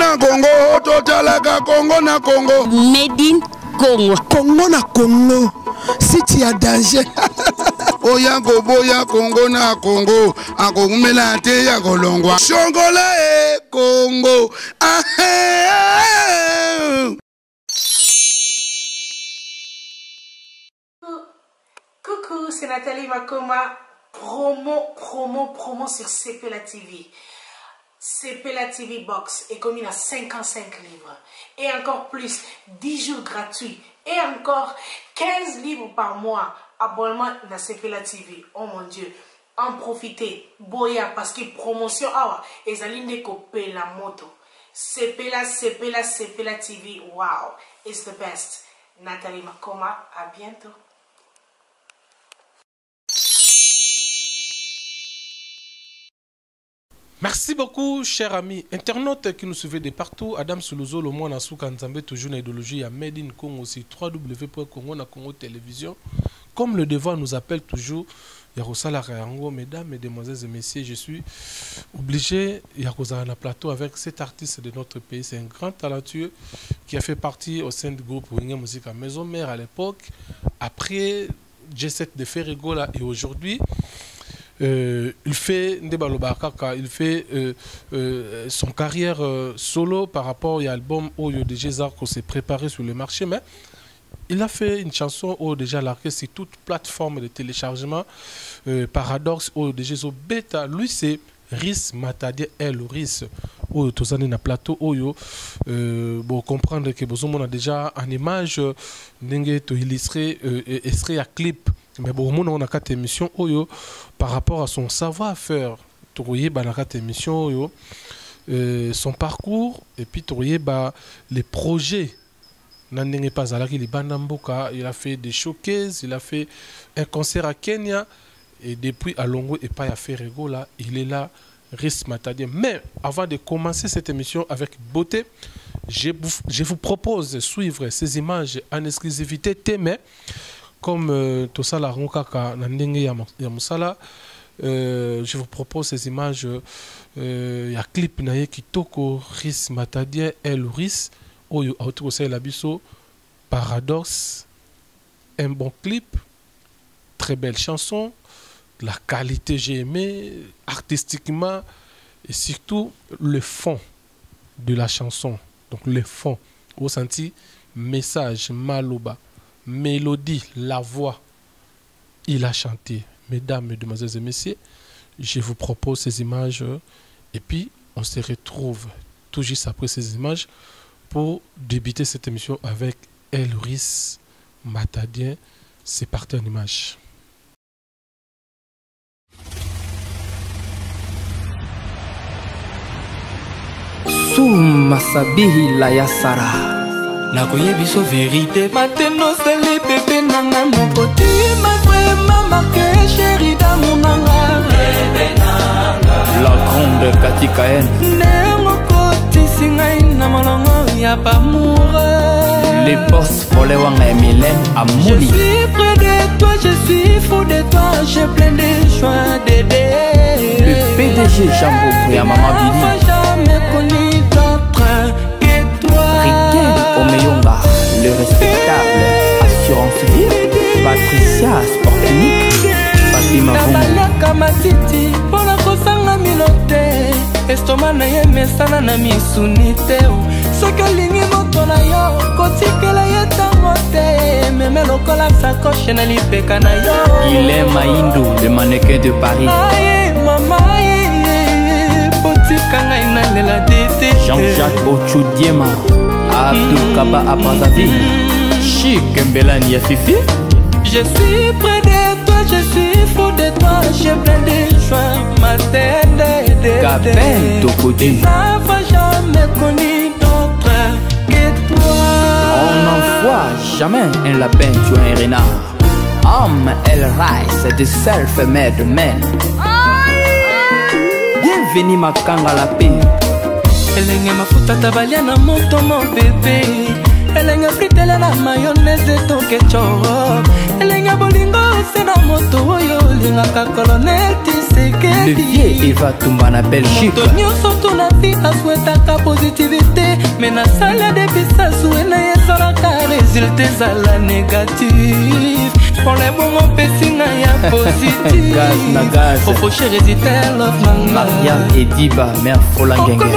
na Congo, totalaka Congo na Congo. Made in Congo. Congo na Congo. Si tu as danger. Oya boya Congo na Congo. Akomela te ya kolongwa. Shongola e Congo. Coucou, c'est Nathalie Makoma. Promo sur CPLA TV. CPLA TV Box est commis à 55 livres. Et encore plus, 10 jours gratuits. Et encore 15 livres par mois. Abonnement dans CPLA TV. Oh mon Dieu. En profitez. Boya parce que promotion. Et ça l'inde coupé la moto. CPLA TV. Wow. It's the best. Nathalie Makoma. À bientôt. Merci beaucoup, chers amis internautes qui nous suivent de partout. Adam Soulouzo, le monde Nasuka Nzambe, toujours une idéologie à Made in Congo aussi, www.congo na Congo Télévision. Comme le devoir nous appelle toujours, Yarosala Rayango, mesdames, mesdemoiselles et messieurs, je suis obligé, Yarosala na plateau avec cet artiste de notre pays. C'est un grand talentueux qui a fait partie au sein du groupe Wingé Musique à Maison Mère à l'époque. Après G7 de Ferrigola et aujourd'hui, il fait son carrière solo par rapport à l'album où il déjà s'est préparé sur le marché, mais il a fait une chanson où déjà largué sur toute plateforme de téléchargement, Paradoxe où déjà au bêta. Lui c'est Riss Matadie El Riss où tous les plateau où bon comprendre que besoin on a déjà en image n'engage to illustrer extrait à clip. Mais bon, on a quatre émissions par rapport à son savoir-faire. Son parcours et puis les projets. Il a fait des showcases, il a fait un concert à Kenya et depuis à Longo et pas à Ferrigola, il est là, Riss Matadie. Mais avant de commencer cette émission avec beauté, je vous propose de suivre ces images en exclusivité témé. Comme tout ça la ronkaka nandenge ya musala, je vous propose ces images. Il y a clip naye kitoko Riss Matadie El Riss oyo autour de la biso Paradoxe, un bon clip, très belle chanson, la qualité j'ai aimé artistiquement et surtout le fond de la chanson. Donc le fond, vous sentez message maloba. Mélodie, la voix, il a chanté. Mesdames, mesdemoiselles et messieurs, je vous propose ces images et puis on se retrouve tout juste après ces images pour débuter cette émission avec El Riss Matadie. C'est parti en image. Masabihi la Yassara. Nakoye biso vérité mateno seli pepe nanga mokoti ma vraiment marqué chéri d'amour nanga la grande Kati Kaen nengo koti singai na malongo ya amour les boss volé wanga Mylène Amouli. Je suis près de toi, je suis fou de toi, j'ai plein de choix d'aider. Le PDG Jambo et Maman Billy. Jamais connu d'autre que toi. Omeyonga, le respectable, assurance vie, Patricia Sportunique, Fatima Nabalaka matiti, pona kosanga milote, estoma na ye mesana na misuni te. Soki olingi moto na yo, kotikela ye tango te, meme lokola sakoche na lipeka na yo. Il est Maïndou, le mannequin de Paris. Aye, mama, aye, potika ngai na lela dete. Jean-Jacques Ochoudiema. Abdou Kaba Apanzavi, Chic Mbelani ya Fifi. Je suis près de toi, je suis fou de toi, j'ai plein de choix, ma tête de Gabin Tokodi. Tu n'as jamais connu d'autre que toi. On n'envoie jamais un lapin sur un renard. Homme, elle rise de self-made men. Bienvenue Makanga la paix. Elenge mafuta tabalia na moto mon bébé. Elenge fritele na mayonnaise ton ketchup. Elenge bolingo c'est na moto oyo linga ka colonel Tshisekedi. Le vieux Eva Tumba na Belgique. Moto nyonso tuna vie aswetaka positivité mais na sala depuis sa souena ezalaka résultat ezala négatif pour les bons pesinga ya positif Gaz na gaz faut résister love manga Mariam et Diba mère Folangenge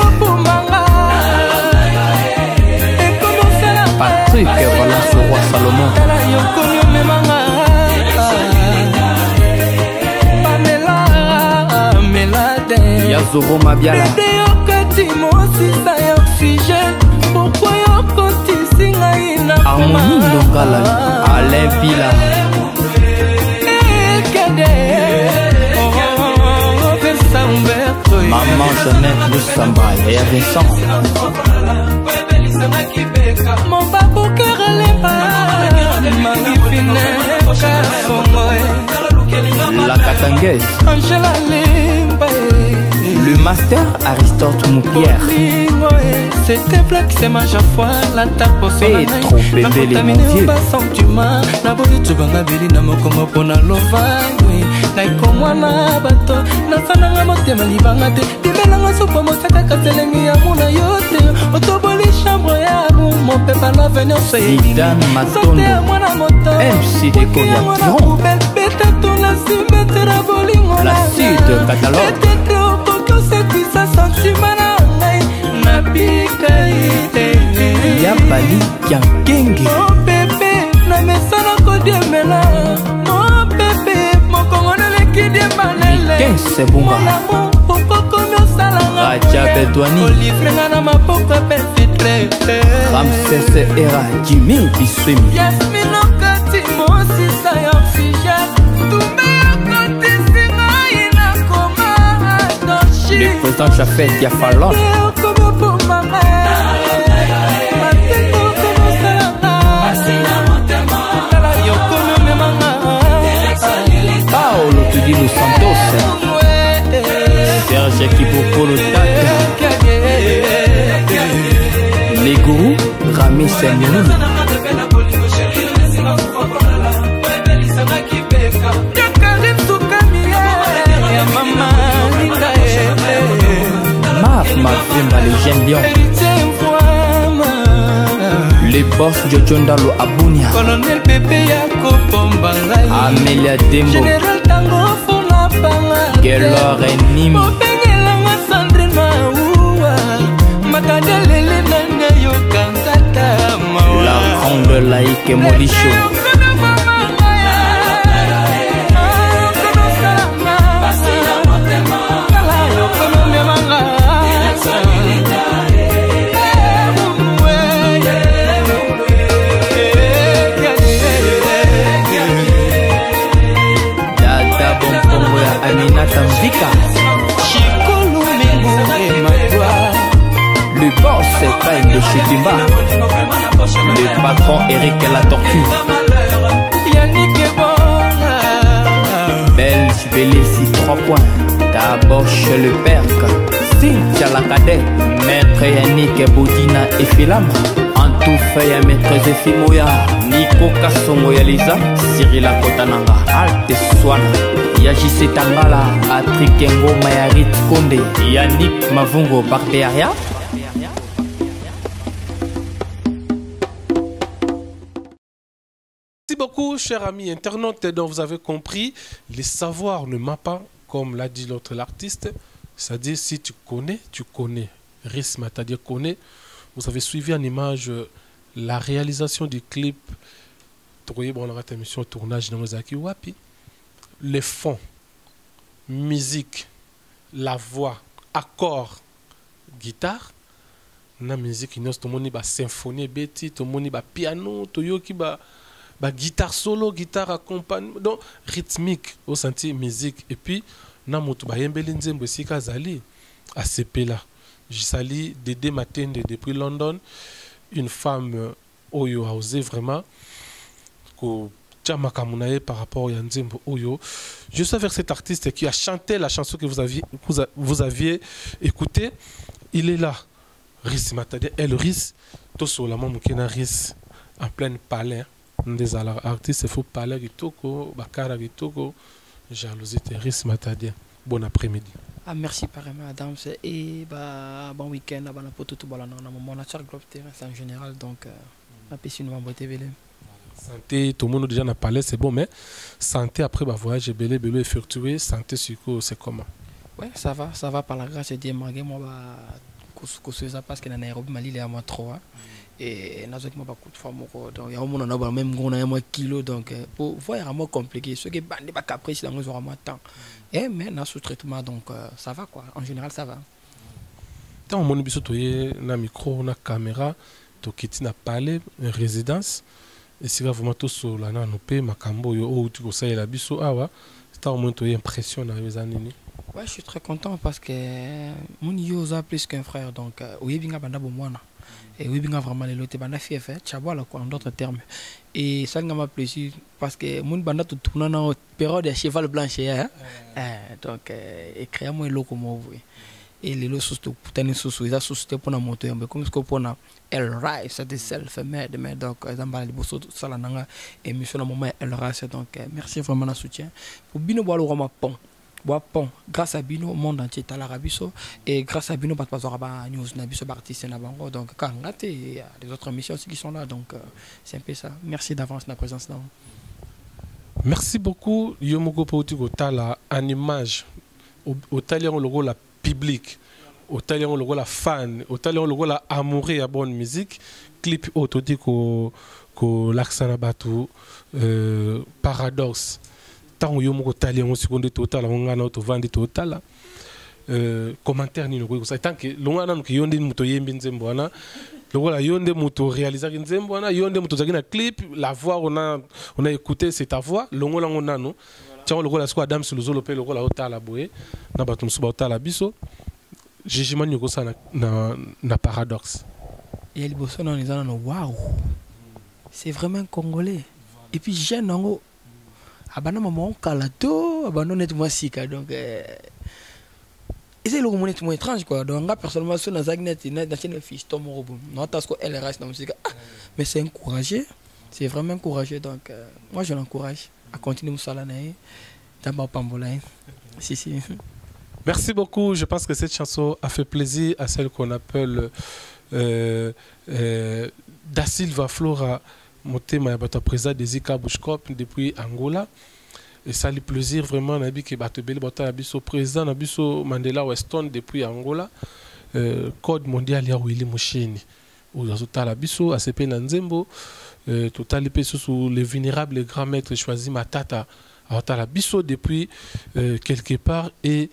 Patrick voilà ce roi Salomon Yazoro Mabiala Harmonie Ndongala Alain Pila Maman Jeannette Moussamba et Vincent mon babou cœur La Katanguaise Angela Limba le master Aristote Moupière c'était black c'est ma foi la tapo Petro Bembele mon vieux sentiment na boyi tubanga bili na mokomo pona lovani na ikomwana bato na sananga motema libanga te bimelanga sopo mosaka kaselengi ya muna yote otoboli chambre ya mon pepa la venir so Zidane Matondo MC de Koyakiron La Sud Catalogue Yabali Kiankenge Kense Bunga Raja Bedouani Ramses Era Jimmy Biswemi le président Jafet Diafalon Paolo Tudino Santos Serge Kibokolo Tata les gourous Rami Senyoni Maf Mafimba les jeunes lions les boss Jojondalo Abunia Colonel Pepe Yako Bombangai Amelia Dembo General Tango Fona Panga Gelor et Nimi Mopengelanga Sandrine Maoua Makadelele Nanga Yokankata Maoua la grande laïque Molicho Aminata Mvika le boss Time de Chitimba le patron Eric la tortue Belge Bélissi 3 points Taboche le Perc Cynthia la cadet Maître Yannick Bodina et Filama Antoufeya Maître Zefimoya Nico Kassongo ya Lisa Cyril Akotananga Alte Swana Yajise Tangala Patrick Ngoma ya Rit Konde Yannick Mavungo Barbearia. Merci beaucoup chers amis internautes, donc vous avez compris, les savoirs ne mentent pas comme l'a dit l'autre l'artiste, c'est-à-dire si tu connais, Risma, c'est-à-dire connais. Vous avez suivi en image la réalisation du clip. On a une émission tournage dans Mozaki Wapi. Les fonds, musique, la voix, accord, guitare. Na musique, nous avons une symphonie, une piano, une guitare solo, guitare accompagnée. Donc, rythmique, au senti musique. Et puis, nous avons une ACP là. Je salue Dédé Matende depuis London, une femme Oyo a osé vraiment par rapport à Nzembo Oyo. Je suis avec cet artiste qui a chanté la chanson que vous aviez écoutée. Il est là, Riss Matade, elle Riss, Tosso la maman qui n'a Riss en pleine palais. Des artistes, il faut parler de Toko, Bakara de Toko, jalousie, Riss Matade. Bon après-midi. Ah, merci pareillement, Adam. Et bon week-end, bon appétit tout bon mon nature globe terrestre en général, donc la piscine va boiter belé. Santé, tout le monde déjà n'a parlé, c'est bon, mais santé après bah voyage belé belé effectué, santé c'est comment? Ouais, ça va par la grâce de Dieu. Malgré moi ça parce que dans Nairobi Mali il est à moi 3 et n'a moi beaucoup de fois donc il y a un monde on a même gros un kilo donc pour voir vraiment compliqué ce qui bandé pas caprice là nous aura moins temps. Et mais dans sous traitement donc ça va quoi, en général ça va. Tant mon biso toye na micro na caméra to kiti na parler résidence et si vraiment tout sur la na no pe makambo yo o tu ko ça la biso awa tant mon toye impression na les années. Ouais, je suis très content parce que mon yosa plus qu'un frère donc oui binga banda bomwana et oui binga vraiment les lotés banda fief tchabola quoi en d'autres termes et ça m'a plaisir parce que mon banda tout tourna dans période de cheval blanche donc et créer moi loko mo et les lots surtout putain sous ils a suscité pour la moto mais comme ce qu'on pour na elle rise c'est self made mais donc ils ont parlé beaucoup de ça là nanga et monsieur le moment elle rise donc merci vraiment de soutien pour bino boire le roma pont. Bon, grâce à Bino, le monde entier est à l'Arabie et grâce à Bino, pas de news, artiste donc quand il y a des autres émissions aussi qui sont là, donc c'est un peu ça. Merci d'avance la présence là. Merci beaucoup, Yomoko Potiko Tala, en image, au talent le rôle public, au talent le rôle fan, au talent le rôle amoureux à bonne musique, clip autodiko ko l'accent batu paradoxe. Tant que vous avez un seconde total, vous avez un vendre total. Commentaire ni nous ça tant que l'on a que yonde muto yembi nzembwana lokola yonde muto réaliser nzembwana yonde muto zakina clip la voix on a écouté c'est ta voix longola ngona no tiens lokola sko Adam Suluzolo pe lokola otala boye na batum suba otala biso jugement nyoko ça na paradoxe et les bossons on les a no waouh c'est vraiment congolais et puis jeune ngo abana maman kalato abana net moi sika donc et c'est le moment est étrange quoi donc personnellement sur la zagnet dans chaîne fiche tom robot non parce que elle reste dans musique mais c'est encouragé c'est vraiment encouragé donc moi je l'encourage à continuer musala nae d'abord pambola si merci beaucoup je pense que cette chanson a fait plaisir à celle qu'on appelle Da Silva Flora Motema ya bato président des Zika Bushkop depuis Angola et ça lui plaisir vraiment nabi que bato beli bato abiso président nabiso Mandela Weston depuis Angola code mondial ya Willy Mushini ou azotala biso ACP na Nzembo total pe sous les vénérables grands maîtres choisi Matata azotala biso depuis quelque part et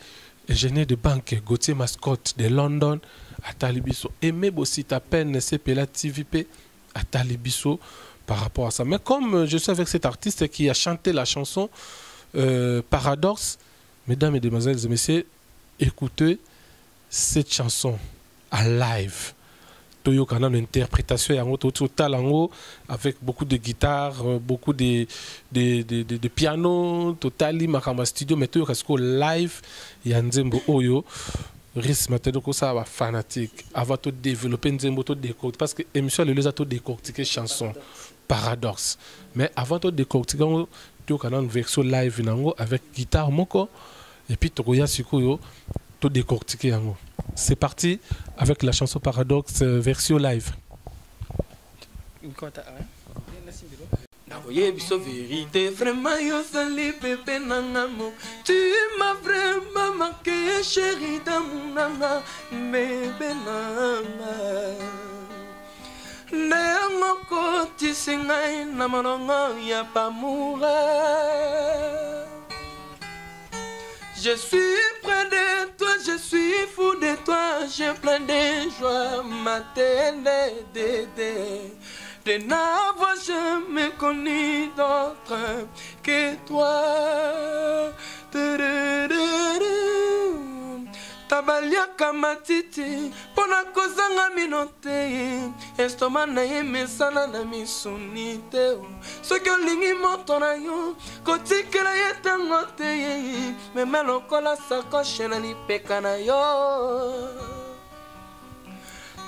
ingénieur de banque Gauthier Mascotte de London atali biso aimé bossi ta peine CPLA TVP atali biso par rapport à ça. Mais comme je suis avec cet artiste qui a chanté la chanson Paradoxe, mesdames et demoiselles et messieurs, écoutez cette chanson à live. Toyo Kana l'interprétation avec beaucoup de guitare, beaucoup de piano, totally makamba studio, mais Toyo Kasko live, Yanzembo Oyo. Risque maintenant que ça va fanatique avant de développer Nzembo to décortiquer parce que émission le les a to décortiquer chanson Paradoxe mais avant de décortiquer tu as une version live nango avec guitare moko et puis tu regardes sur quoi to décortiquer nango c'est parti avec la chanson Paradoxe version live. Naboye biso vérité vraiment yo sali bébé nangamo tu m'as vraiment marqué chérie d'amour nanga bébé nanga Néanmo koti singai na morongo ya pamoura je suis près de toi, je suis fou de toi, j'ai plein de joie maternelle de n'avoir jamais connu d'autre que toi. Tabaliaka matiti pona kozanga minote estoma na ye mesana na misuni te soki olingi moto na yo kotikela ye ntango te meme lokola sakoshe na lipeka na yo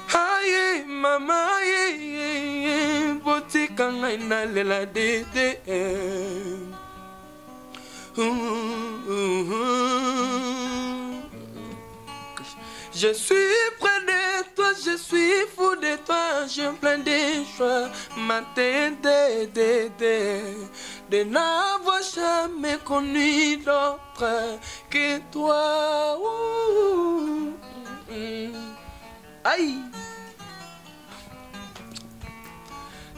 aye mama aye botika ngai nalela dede Je suis près de toi, je suis fou de toi, je plein de choix, ma tête de n'avoir jamais connu d'autre que toi. Aïe.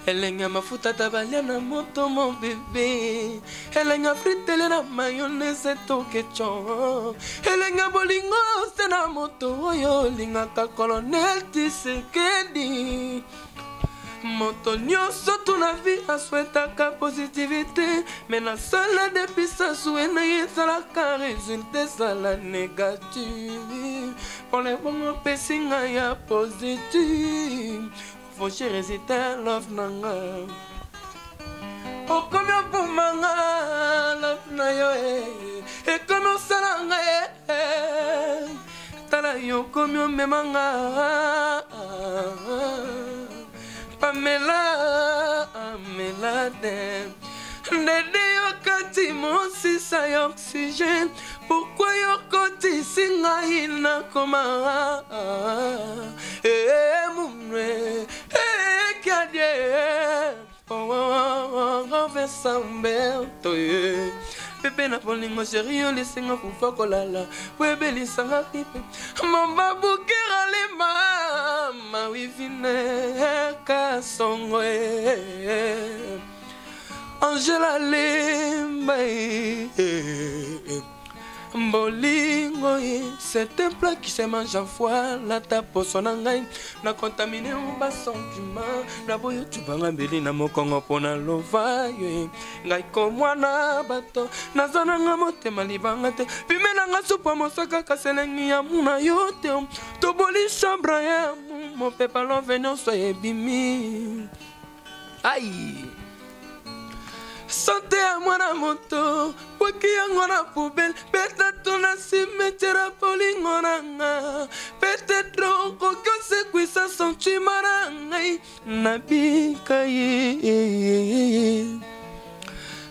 Elenga mafuta tabalia na moto mon bébé. Elenga fritele na mayonnaise to ketchup. Elenga bolingo se na moto oyo linga ka colonel Tshisekedi. Moto nyonso tuna vie aswetaka positivité. Mais na sala depuis sa souena yezalaka résultat sala négatif. Pour les bons pesinga ya positif. Faut résister love nanga. Oh comme yo bumanga love na yo e comme salanga tala yo comme yo memanga Pamela Melade Dede yo kati mon sisa yo oxygène. Pourquoi yo koti singa ina koma mounwe kadie renversa Umberto Pepe na polingo chéri yo lesinga fufa kolala webelisanga pipe mamba bukera lema ma wivine kasongo Angela Lemba Mbolingo c'est un plat qui se mange en fois la tapo sonangai na contaminé un bas sentiment na boyo tu banga mbeli na mokongo pona lova yo ngai komwana bato na zona nga motema libanga te pimena nga supa mosaka kaselengi ya muna yo te to boli chambre ya mon papa lo venons soyez bimi aïe Santé à moi na moto, waki yango na poubelle, peut-être na cimetière polingona, peut-être que c'est qui ça sentiment na bikaye.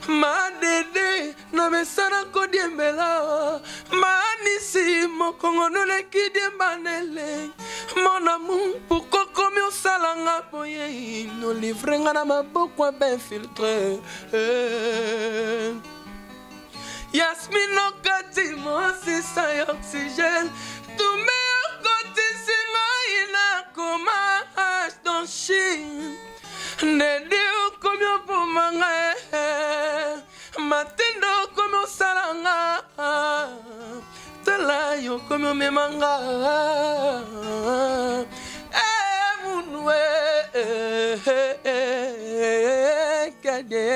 Ma dede na mesana kodiembela, ma nisi mokongo nole kidiembanele. Mon amour, pourquoi comme on salanga boye, nous livrer na maboko ben filtré. Yasmine no kati mo si sa oxygène, tout me côté si ina koma dans chine. Nede comme on pour manga, matendo comme on salanga. Tala yo comme on me manga. Mounwe kade.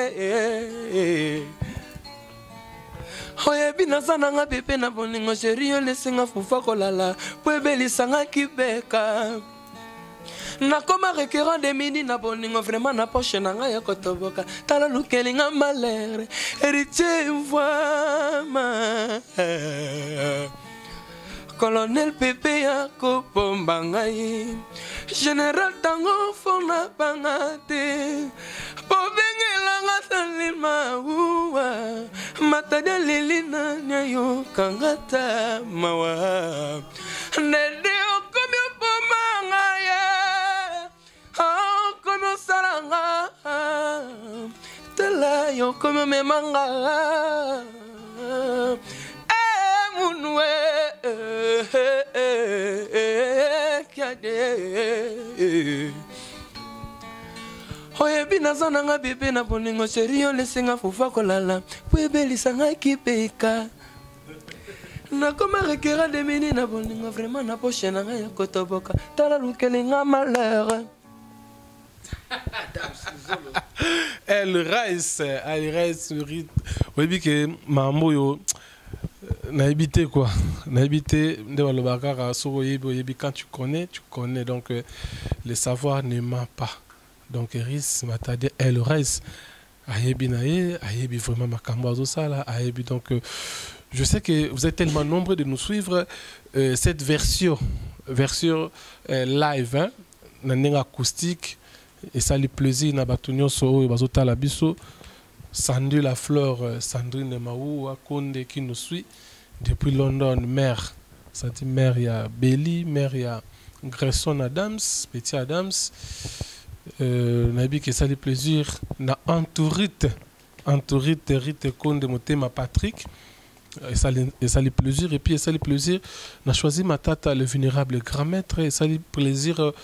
Oye bina sana nga pepe na boningo chéri yo lesinga fufa kolala pwebelisanga kibeka. Nakoma requérant de midi na boningo vraiment na poche na nga ya kotoboka tala lukelinga malere héritier voix Colonel Pepe ya kopomba ngai Général tango fona bangate Pobengelanga talima uwa Matada lilina nyayo kangata mawa Nede okomi opomba ngai Okomi osaranga Tala yo komi memanga Mounwe kade. Oye bina zona nga bebe na boningo chéri yo lesinga fufa kolala pwebelisanga kipeka. Nakoma requérant de mini na boningo vraiment na poche na nga ya kotoboka tala lukelinga malheur. Elle reste oui que mambo yo na habité quoi na habité de walobakara so yebi quand tu connais donc le savoir ne ment pas donc Iris matade elle reste ayebi nae ayebi vraiment makambo azosala ayebi donc je sais que vous êtes tellement nombreux de nous suivre cette version live hein na ndenge acoustique et ça lui plaisir na batunyo so oyo bazotala biso Sandu la fleur Sandrine Maou Konde qui nous suit depuis London, mère ça dit mère, il y a Belly, mère, il y a Grayson Adams, Petit Adams. Nabi qui ça les plaisir. Na entourite Rite Konde Motema Patrick. Et ça les plaisir. Et puis ça les plaisir. Na choisi ma tata le vénérable grand maître. Et ça les plaisir.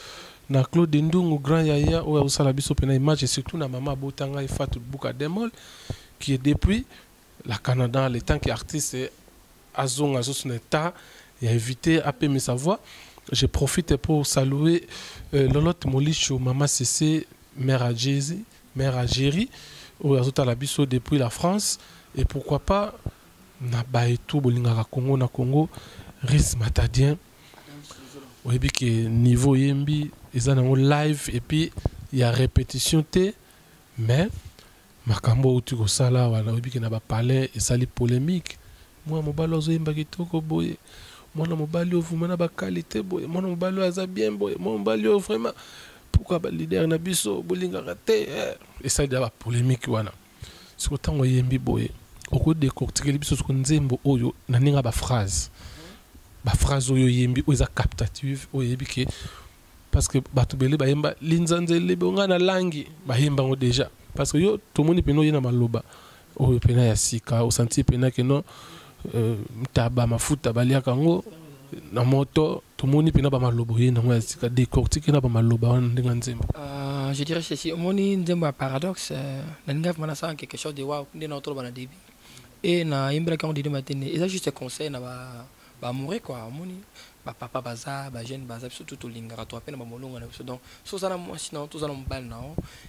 Na Claude Ndung, grand yaya, ou ça la biso pena image. Et surtout na maman Botanga et Fatou Bouka Demol, qui est depuis la Canada, le temps qu'artiste Azong son état, et a évité à payer sa voix. Je profite pour saluer Lolotte Molicho, Maman Cessé, mère à Jésus, mère à Géry, ou à la biso depuis la France. Et pourquoi pas, na Baetou, Bolingara Congo, na Congo, Riz Matadien. Oui, que niveau Yembi, ils ont live et puis il y a répétition T, mais Makambo tu ko sala wala obi na ba parler et ça les polémique. Moi mon balo zo yemba kitoko boye. Moi mon balo vraiment na ba qualité boye. Moi mon balo aza bien boye. Mon balo vraiment pourquoi ba leader na biso bolinga raté et ça da ba polémique wana. Siko tango yembi boye. Oko décortiquer biso ko nzembo oyo na ninga ba phrase. Ba phrase oyo yembi oza captative oyebi ke parce que bato belé ba yemba linzanzele bonga na langi ba yemba ngo déjà. Parce que yo tout le monde peut y maloba o pena ya sika o senti pena que non taba mafuta balia kango na moto tout le monde peut ba maloba yena ngo ya sika décortiquer na ba maloba ndinga nzembo. Je dirais ceci, moni nzembo a paradoxe na ngaf mana ça quelque chose de wa ndina autour bana débit et na imbra quand dit matin et ça juste conseil na ba mourir quoi moni ba papa baza ba jeune baza surtout tout lingara to apena ba molonga na donc so ça na moi sinon tout ça na mbal na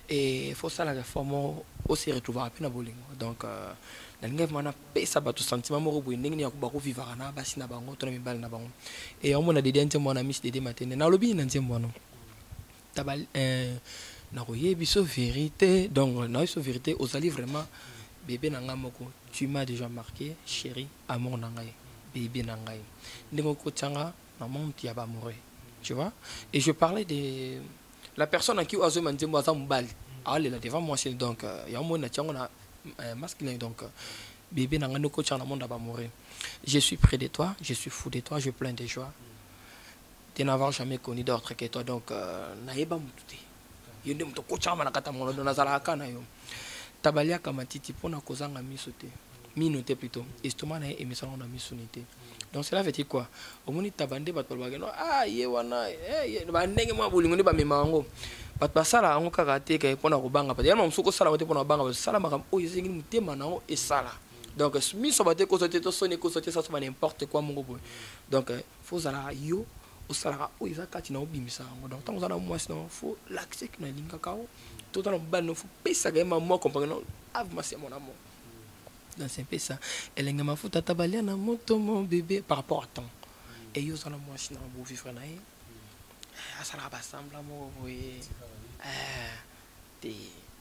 et faut ça la réforme aussi retrouver apena bolingo donc na ngef mana pesa ba tout sentiment mo bo ndenge ni akuba ko vivre na ba sina bango to na mbal na bango et on mona de dente mo na miss de matin na lobi na nzembo no tabal na royer biso vérité donc na biso vérité aux ali vraiment bébé na ngamoko tu m'as déjà marqué chérie amour na ngai bébé na ngai ndenge ko tanga na monte ya ba amoureux tu vois et je parlais de la personne à qui ozo manzembo aza mbali allez là devant moi c'est donc il y a un monde tanga na masculin donc bébé na ngano ko tanga na monde ba amoureux je suis près de toi je suis fou de toi je plein de joie de n'avoir jamais connu d'autre que toi donc na yeba mututé yende muto ko tanga na kata mono na zala kana yo tabalia kama titi pona kozanga misote minoté plutôt estomac na émission na misonité donc cela veut dire quoi au moni tabande bato bageno ah ye wana ba ndenge mwa bolingo ni ba memango bato basala ngo kaka te ke pona ko banga pa yama msuko sala te pona banga sala makam o yezingi mutema na o esala donc miso bate ko sote to sone ko sote ça soit n'importe quoi mongo boy donc faut zala yo o sala o iza kati na obimisa ngo donc tant zala moi sinon faut l'accès que na linga kao tout dans le ban no faut pesa ga moi comprendre ave moi c'est mon amour. Donc c'est un peu ça. Elle est ma faute à tabalia na moto mon bébé par rapport à temps. Et yo ça la moi sinon vous vivre na e. Ça la rassemble mo oui.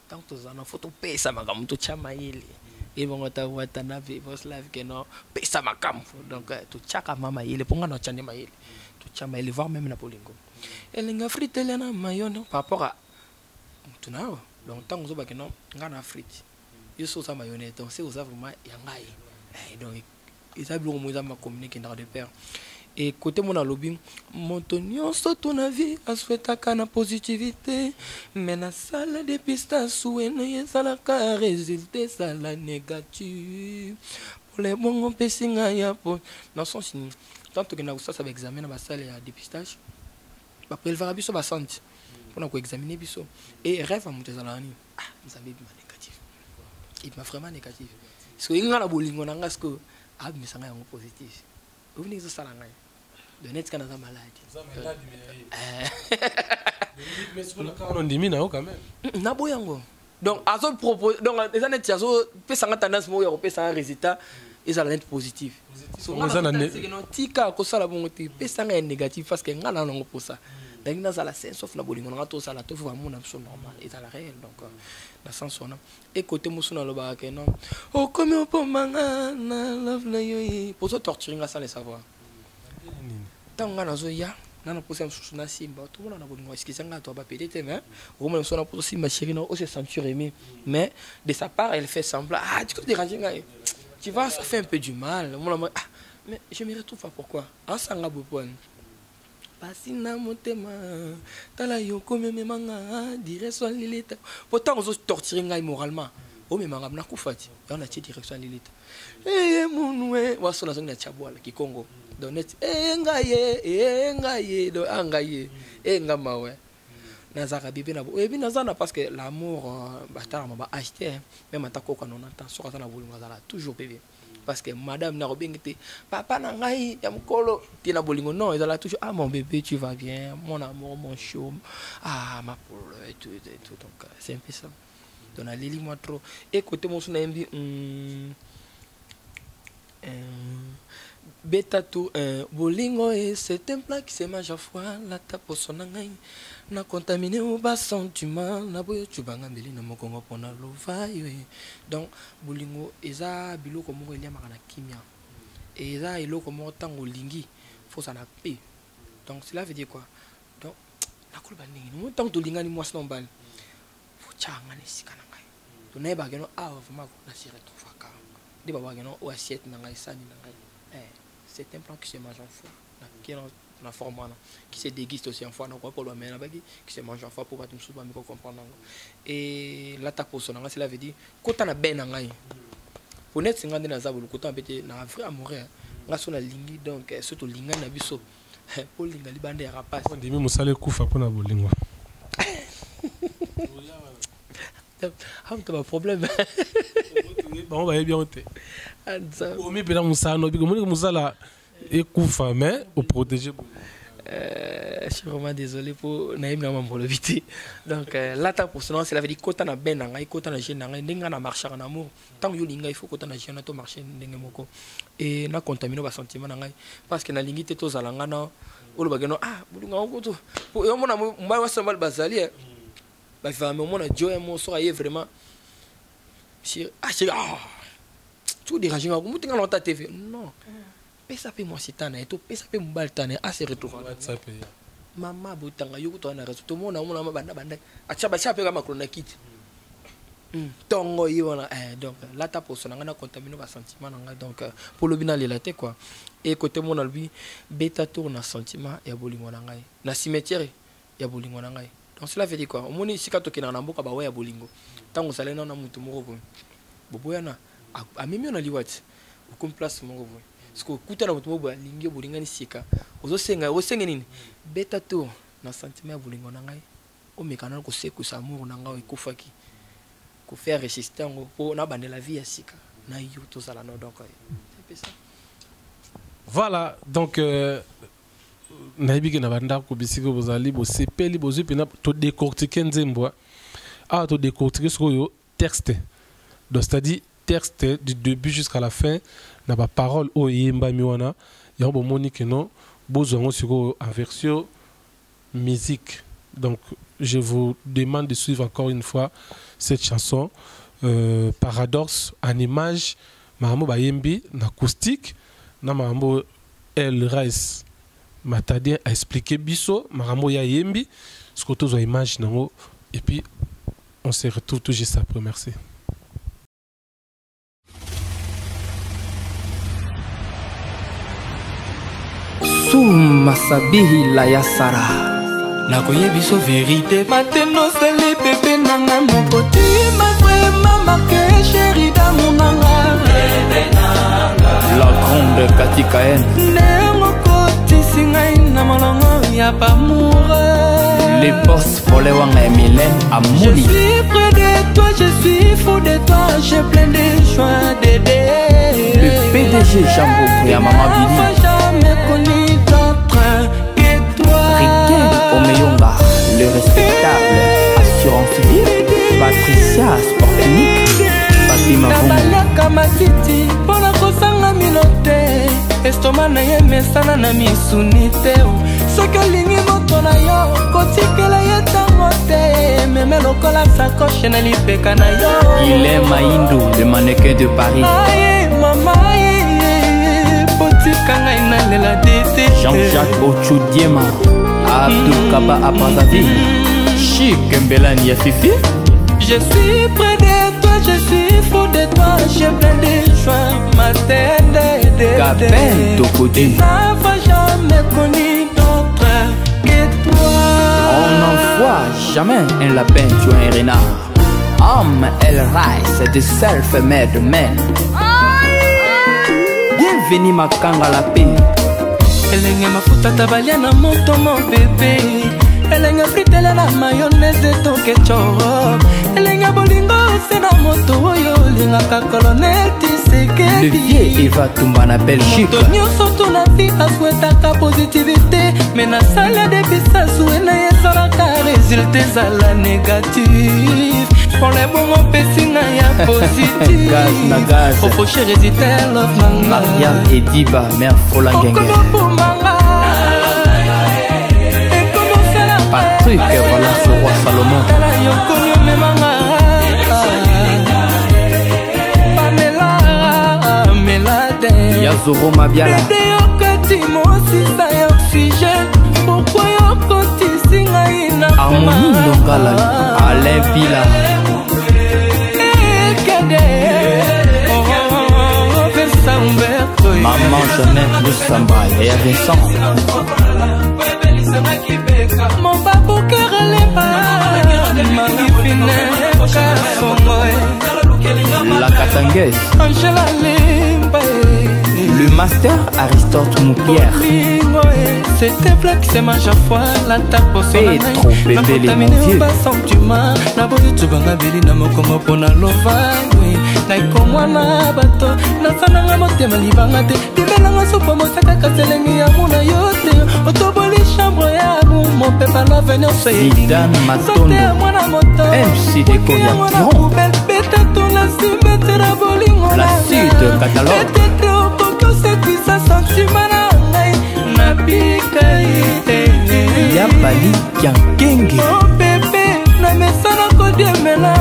Tant que ça na photo pesa makam to chama ile. Et bon ta wata na vivre live que non pesa makam. Donc to chaka mama ile ponga no chane ma ile. To chama ile voir même na polingo. Elle est frite elle na mayono par rapport à tunao. Donc tant que ça ba que non ngana frite. Ils sont ça mayonnaise donc c'est vraiment yangai donc ils savent comment ils ont communiqué dans des pères et côté mon lobby montonio sur ton avis à souhaiter kana positivité mais na salle de pistage souene ça la ka résulter ça la négative pour les bons pesinga ya pour dans son signe tant que na ça va examiner ma salle de dépistage ba prélever biso ba santé pour na examiner biso et rêve à monter ça là ni ah nous avez négatif. Il m'a vraiment négatif. Parce que il y a bolingo nanga ce que ah mais ça nga positif. Vous venez de ça là. De net kana za maladie. Mais ce qu'on a on dimina quand même. Na boyango. Donc azo propose donc les années azo pesa nga tendance mo yo pesa un résultat et ça net positif. So nga c'est que non tika ko sala bongo ti pesa nga négatif parce que nga na ngo pour ça. Donc dans la scène sauf na bolingo nga to sala to vraiment na absolu normal et ça la réel donc la sens on a et côté musuna lo ba ke non oh comme on peut manga na love na yo pour ça torturer nga sans le savoir tant nga na zo ya na poser na simba tout le monde na bolingo est-ce nga to ba pédité mais au moins on a pour si ma chérie non se sentir aimé mais de sa part elle fait semblant ah tu peux déranger nga tu vois ça fait un peu du mal Mais je me retrouve pas pourquoi. Ah, ça n'a pas de Pasina motema tala yo comme memanga direction Lilita. Pourtant on se torturer ngai moralement. Oh memanga na kufati. On a direction Lilita. Eh monwe waso na zonga chabwala ki Congo. Donet ngaye do angaye ngamawe. Nazara bébé na bo. Et puis nazana parce que l'amour batala m'a acheté même atako quand on entend sur ça na bolunga zala toujours bébé. Parce que madame n'a pas été papa n'a pas eu tina bolingo non ils ont toujours ah mon bébé tu vas bien mon amour mon chou ah ma poule et tout donc c'est un peu ça donc la Lili moi trop écoutez mon son ambi beta tout bolingo et c'est un plat qui se mange à fois la tape son angai na contaminé au bas sentiment na boyo tubanga mbeli na mokongo pona lovayo donc bolingo eza biloko moko elia makana kimia eza eloko moko tango lingi faut ça na pe donc cela veut dire quoi donc na koloba ndenge mo tango to lingani mwasi no mbali faut changa ne sikana ngai to na ba geno a vraiment na sire to faka de ba geno o assiette na ngai sani na ngai c'est un plan qui se mange en fois na kino na forme qui se déguiste aussi en fois na quoi pour le mener qui se mange en fois pour pas tout souba mais comprendre et l'attaque pour son cela veut dire kota na ben ngai pour net 50 na zabulu kota bete na vrai amour nga so na lingi donc surtout linga na biso pour linga libande ya rapace on dit même musale kufa pour na bolingo ah tu as problème on va bien te o mi pena musano biko moni musala et kufa mais au protéger. Je suis vraiment désolé pour naïm na mambo vite. Donc l'attaque pour cela c'est la veut dire kota na ben ngai kota na jeune ngai ndinga na marcher en amour. Tant yo linga il faut kota na jeune to marcher ndenge moko. Et na contaminer ba sentiment na ngai parce que na lingi te to zalanga na o lo bageno ah bulinga ko to. Pour yo mona mba wa sambal bazali ba vraiment mona joie mo so aye vraiment. Si ah tu déranger ngako mutinga na ta TV. Non. Pesa pe moi sitana et to pesa pe mbal tane a se retrouver WhatsApp ya mama botanga yo to na réseau to mona mona banda achaba chape kama krona kit tongo yona donc la ta pour sonanga na contaminer ba sentiment nanga donc pour le bina la tête quoi et côté mon albi beta tour na sentiment ya bolingo nanga na cimetière ya bolingo nanga donc cela veut dire quoi omoni sika to kina na mboka ba wa ya bolingo tango salena na mutu moko boboyana a mimi na liwati ukom place moko boy parce que kuta na mutu moko lingi bolingani sika ozosenga nini beta tour na sentiment ya bolingo nanga o mekana ko sekusa amour nanga ekufaki ko faire résister pour na bande la vie à sika na yo to sala no donc c'est ça. Voilà donc naibi ke na banda ko bisiko bozali bo sepeli bozu pena to décortiquer nzembo to décortiquer ce yo texte donc c'est-à-dire texte du début jusqu'à la fin na ba parole o yemba miwana ya bo monique non bozongo siko en version musique. Donc je vous demande de suivre encore une fois cette chanson Paradoxe en image Mahamo Bayembi en acoustique na Mahamo El Rice Matadien a expliqué biso Mahamo ya Yembi ce que tu as image nango et puis on se retrouve tout juste après. Merci. Masabihi la yasara nakoye biso vérité mateno seli pepe nanga mokoti ma vraiment marqué chéri d'amour nanga la grande Katikaen nengo koti singai na malongo ya amour les boss volé wanga Mylène Amouli. Je suis près de toi, je suis fou de toi, j'ai plein de joie d'aider. Le PDG Jambo et Maman Billy jamais connu d'autre que toi. Riquet Omeyonga, le respectable assurance vie. Patricia Sportunique, Fatima Nabalaka Matiti, pona kosanga milote. Estoma na ye mesana na misuni te. Soki olingi moto na yo, kotikela ye tango te. Meme lokola sacoche na lipeka na yo. Il est Maïndou, le mannequin de Paris. Aye, mama, potika ngai na lela dete. Jean-Jacques Ochoudiema, Abdou Kaba Apazavi, Chic Mbelani ya Fifi. Je suis près de toi, je suis fou de toi, j'ai plein de joie, ma tête. Gabin Tokodu. Il n'a jamais connu d'autre que toi. On n'envoie jamais un lapin tuer un renard. Homme, elle rise de self-made man. Bienvenue Makanga la paix. Elenge mafuta tabalia na moto mon bébé. Elenge fritele na mayonnaise ton ketchup. Elenge bolingo c'est na moto oyo linga ka colonel Tshisekedi. Le vieux Eva Tumba na Belgique. Moto nyonso tuna vie aswetaka positivité. Mais na sala de bisasu ena ezalaka résultat zala négatif. Pour les bons pesina ya positif. Gaz na gaz. Faut chérir résultat love nanga. Mariam Ediba, mère Folangenge. Patrick, voilà ce roi Salomon. Yazoro Mabiala. Harmonie Longala, Alain Villa. Maman Jeannette Loussamba et Vincent. Mon babou cœur est pas La Katanguesse. Angela Limba. Le master Aristote Moupière. C'était black, c'est ma foi. La tape au sol. Trop bébé les mon vieux. Na boyo tubanga beli na mokongo pona lova. Na ikomwana bato. Na sananga motema libanga te. Timelanga sopo mosaka kaselengi ya muna yote. Otoboli chambre ya mon papa la venir soyez Zidane Matondo. MC de Coriac. Beta ton la cimette la bolingo. La suite catalogue. Ça sentiment na pika ite Yabali Kiankenge. Mon bébé na mesana kodiemela.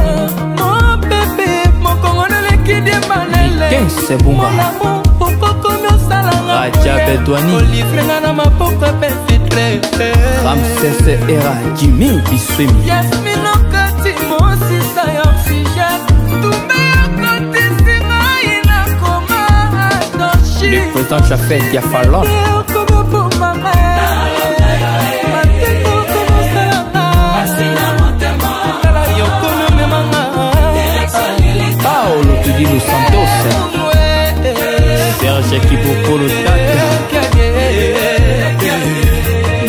Mon bébé mon kongono le kidiemanele. Kense Bunga. Mon amour poko komi osalanga. Raja Bedouani. Olivre nga na mapoko pefitre. Ramses Era Jimmy Biswemi. Yasmine okati mosisa ya oxygène. Tumbe ya koti singa ina koma. Le président Jafet Diafalon. Paolo Tudino Santos. Serge Kiboko Tata.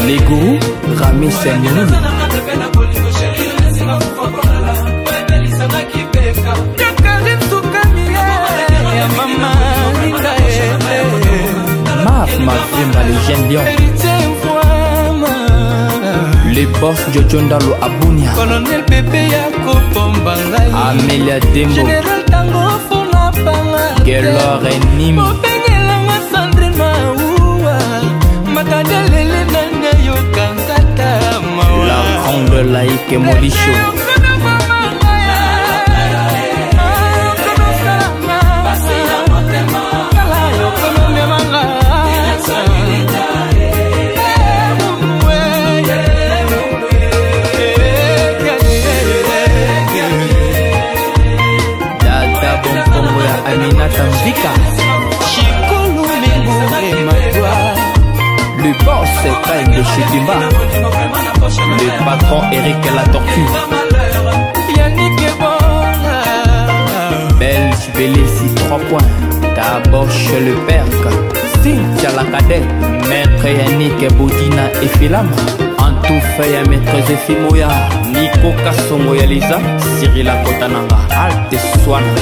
Les gourous Rami Semoun. Mafimba les jeunes lions. Les boss Jojondalo Abunia. Colonel Pepe Yako Pombangai. Amelia Dembo. Général Tango Fona Panga. Gelor et Nimi. Mopengelanga Sandrine Maoua. Makadele Nanga Yokankata Maoua. La grande laïque Molicho. Aminata Mvika. Le boss Kain de Chitimba. Le patron Eric la tortue. Belge Bélissi 3 points. D'abord chez le père. Cynthia la cadette. Maître Yannick Boudina et Filam. En tout fait maître Zefimoya. Nico Kassongo Yaliza. Cyril Akotananga. Alte Swana.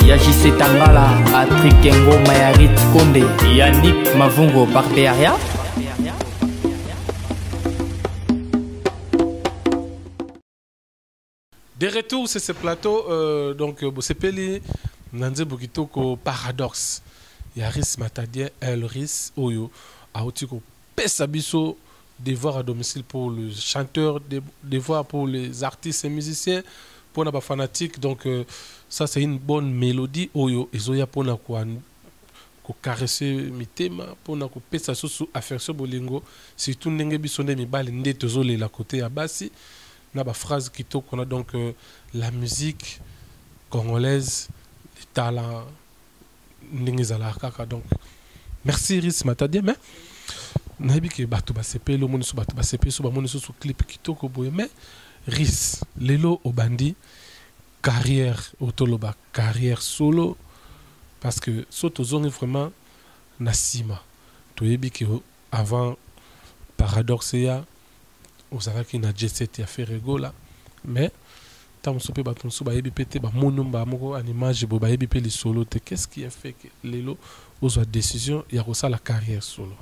Yajise Tangala, Patrick Kengo, Mayarit Konde, Yannick Mavungo, Barbearia. De retour sur ce plateau, donc Bosepeli, Nanze Bokitoko Paradoxe, Yaris Matadien, Elris Oyo, Aotiko Pesabiso, devoir à domicile pour le chanteur, devoir pour les artistes et musiciens, pour les fanatiques. Donc, ça, c'est une bonne mélodie. Oyo, Ezoya pour na caresser mi tema, pour na pesa sous affection bolingo. Surtout n'enge bisonde mi bali nde tozole la côté à Bassi. Na ba phrase kito qu'on a donc la musique congolaise, les talents n'enge zala kaka donc. merci Iris Matadie, mais nayebi ke bato basepeli omoni so bato basepeli so bamoni so clip kitoko boye mais Ris lelo obandi carrière otoloba carrière solo parce que so tozongi vraiment na sima toyebi ke avant paradoxe ya ozalaki na J7 ya Ferregola mais tant so pe bato so bayebi pete ba monumba moko en image bo bayebi pe li solo te qu'est-ce qui a fait que lelo ozwa décision ya ko la carrière solo?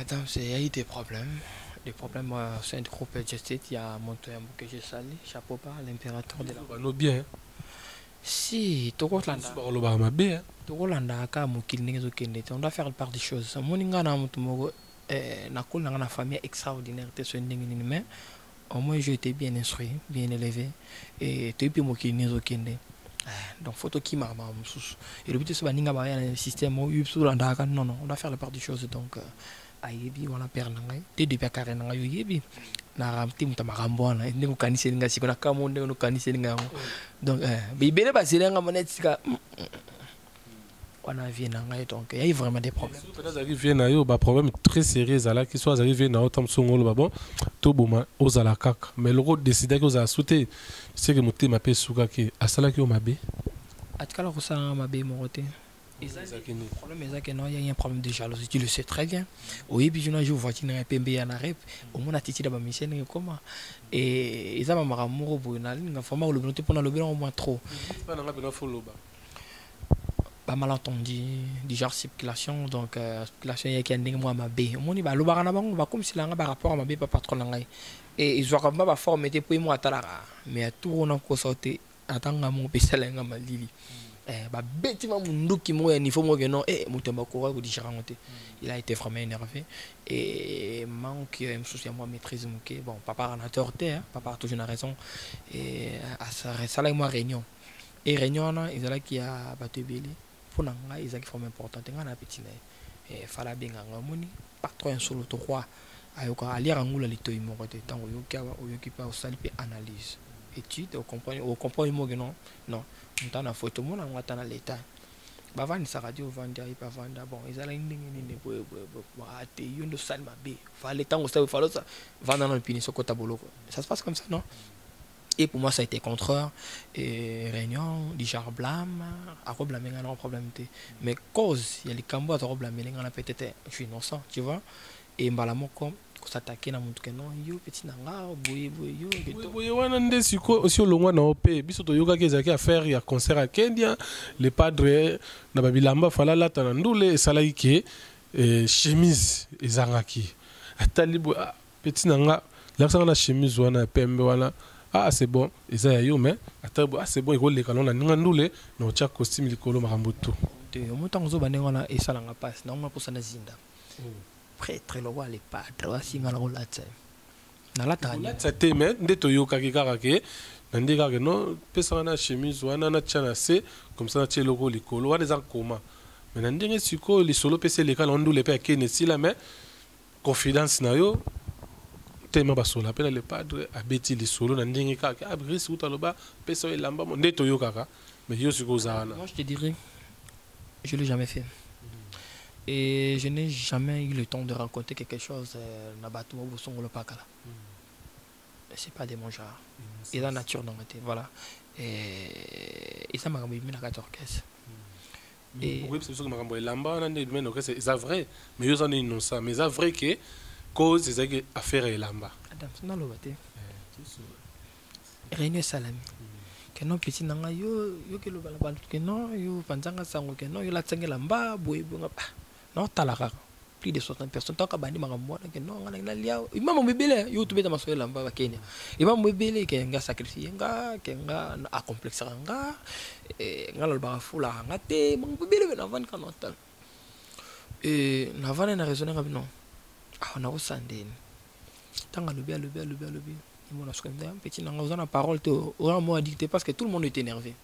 Attends, il y a eu des problèmes. Des problèmes au sein du groupe J7. Il y a Montoyambo que j'ai sali, chapeau bas, l'impérateur de la. Non bien. Si, Togolanda. Togolanda, on doit faire part des choses. Moninga na mutumogo, na cool na famille extraordinaire, mais au moins j'ai été bien instruit, bien élevé, et tu es plus mokini zokende. Donc photo qui m'a et le but c'est baninga ba un système où non non on doit faire la part des choses donc ayebi wana père nangai te depuis carré nangai yebi na ramti mutamarambo na ndeko kanise linga sikona kamo ndeko kanise linga donc bibele baselenga monetika on a vu nangai donc il y a vraiment des problèmes. Peut-être arrivé na yo ba problème très sérieux là qui soit arrivé na autant songolo ba bon to boma ozala kaka mais le rôle décider que ozala sauter c'est que moté ma pe suka ki asala ki o mabe atkala ko sa mabe mo côté problème est que non il y a un problème de jalousie tu le sais très bien oui puis je n'ai joué voiture na pembe ya na rep au moins atiti da ba mission comment et ils ont ma moro bona nga forma le bonté pour na le bien au moins trop pas na ngabena follow ba pas malentendu du genre circulation donc circulation il y a qui ndenge moi mabe moni ba lo ba na bango ba comme si la nga ba rapport mabe pas patron na ngai et ils ont vraiment ba forme était pour moi talara mais tout on a ko sauter atanga mon pesela nga malili ba beti ma munduki mo ya niveau mo que non mutemba ko ko différenté il a été vraiment énervé et manque un souci à moi maîtrise muke bon papa en a torté papa a toujours raison et à ça là moi réunion et réunion là ils allaient qui a battu belé pour nga ils qui forme importante nga na petit et fala benga ngomoni patron solo to roi ayoka alira ngula litoyi mo côté tango yoki pa au sali pe analyse étude au comprendre mo que non non on a photo mo na ngata na l'état ba vandi sa radio vanda ipa vanda bon ils allaient ndenge bo ate yondo sali mabe fallait tango ça fallait ça vanda na pini sokota boloko ça se passe comme ça non. Et pour moi, ça a été contre et réunion, du genre blâme, à quoi blâmer, on a un problème. Mais cause, il y a les cambos à blâmer, on a peut-être, je suis innocent, tu vois. Et mbalamo comme, qu'on s'attaquait dans mon truc, non, yo, petit nanga, boye, yo, boye, on a des sucres aussi au long de nos pays. Biso to yoga qui a fait, il y a concert à Kenya, les padres, na babilamba, fala la tanandoule, salaïke, chemise, et zangaki. Atalibo, petit nanga, là, ça on a chemise, on a pembe, voilà. Ah c'est bon ils a yo mais attends ah c'est bon il les canons na ngandule na ocha costume likolo marambutu te omutango zo banenga na esalanga passe na pour ça na zinda prêtre lo wa les padres asinga la rolata na la tanya te mais ndeto yo kakika ke ndika ke no pesa na chemise wana na chana se comme ça na tcheloko likolo wa des comment mais ndenge siko li solo pese les canons ndule pe kene sila mais confidence na yo tellement basola appelle le padre abeti li solo na ndenge kaka abris utaloba peso elamba ndeto yo kaka mais yo siko zana. Moi je te dirais je l'ai jamais fait et je n'ai jamais eu le temps de rencontrer quelque chose na batu mo bosongo le pakala c'est pas de mon genre et la nature dans été voilà et ça m'a ramené na 14 caisses et oui c'est sûr que makambo elamba na ndenge mais c'est ça vrai mais yo ça n'est non ça mais ça vrai que cause c'est que affaire elamba adam na lo baté réunion salami que non petit nanga yo ke lo bala bantu que non yo panzanga sango que non yo la tsengela mba boye bonga non talaka plus de 60 personnes tant ka bandi makambo que non ngana na lia imam mbebele yo tubeta masoela mba ba Kenya imam mbebele que nga sacrifier nga que nga a complexe nga nga lo ba fula nga te mbebele na van kanota et na van na raisonner non on a aussi tant à le bien mon petit n'a pas parole au mot à dicter parce que tout le monde est énervé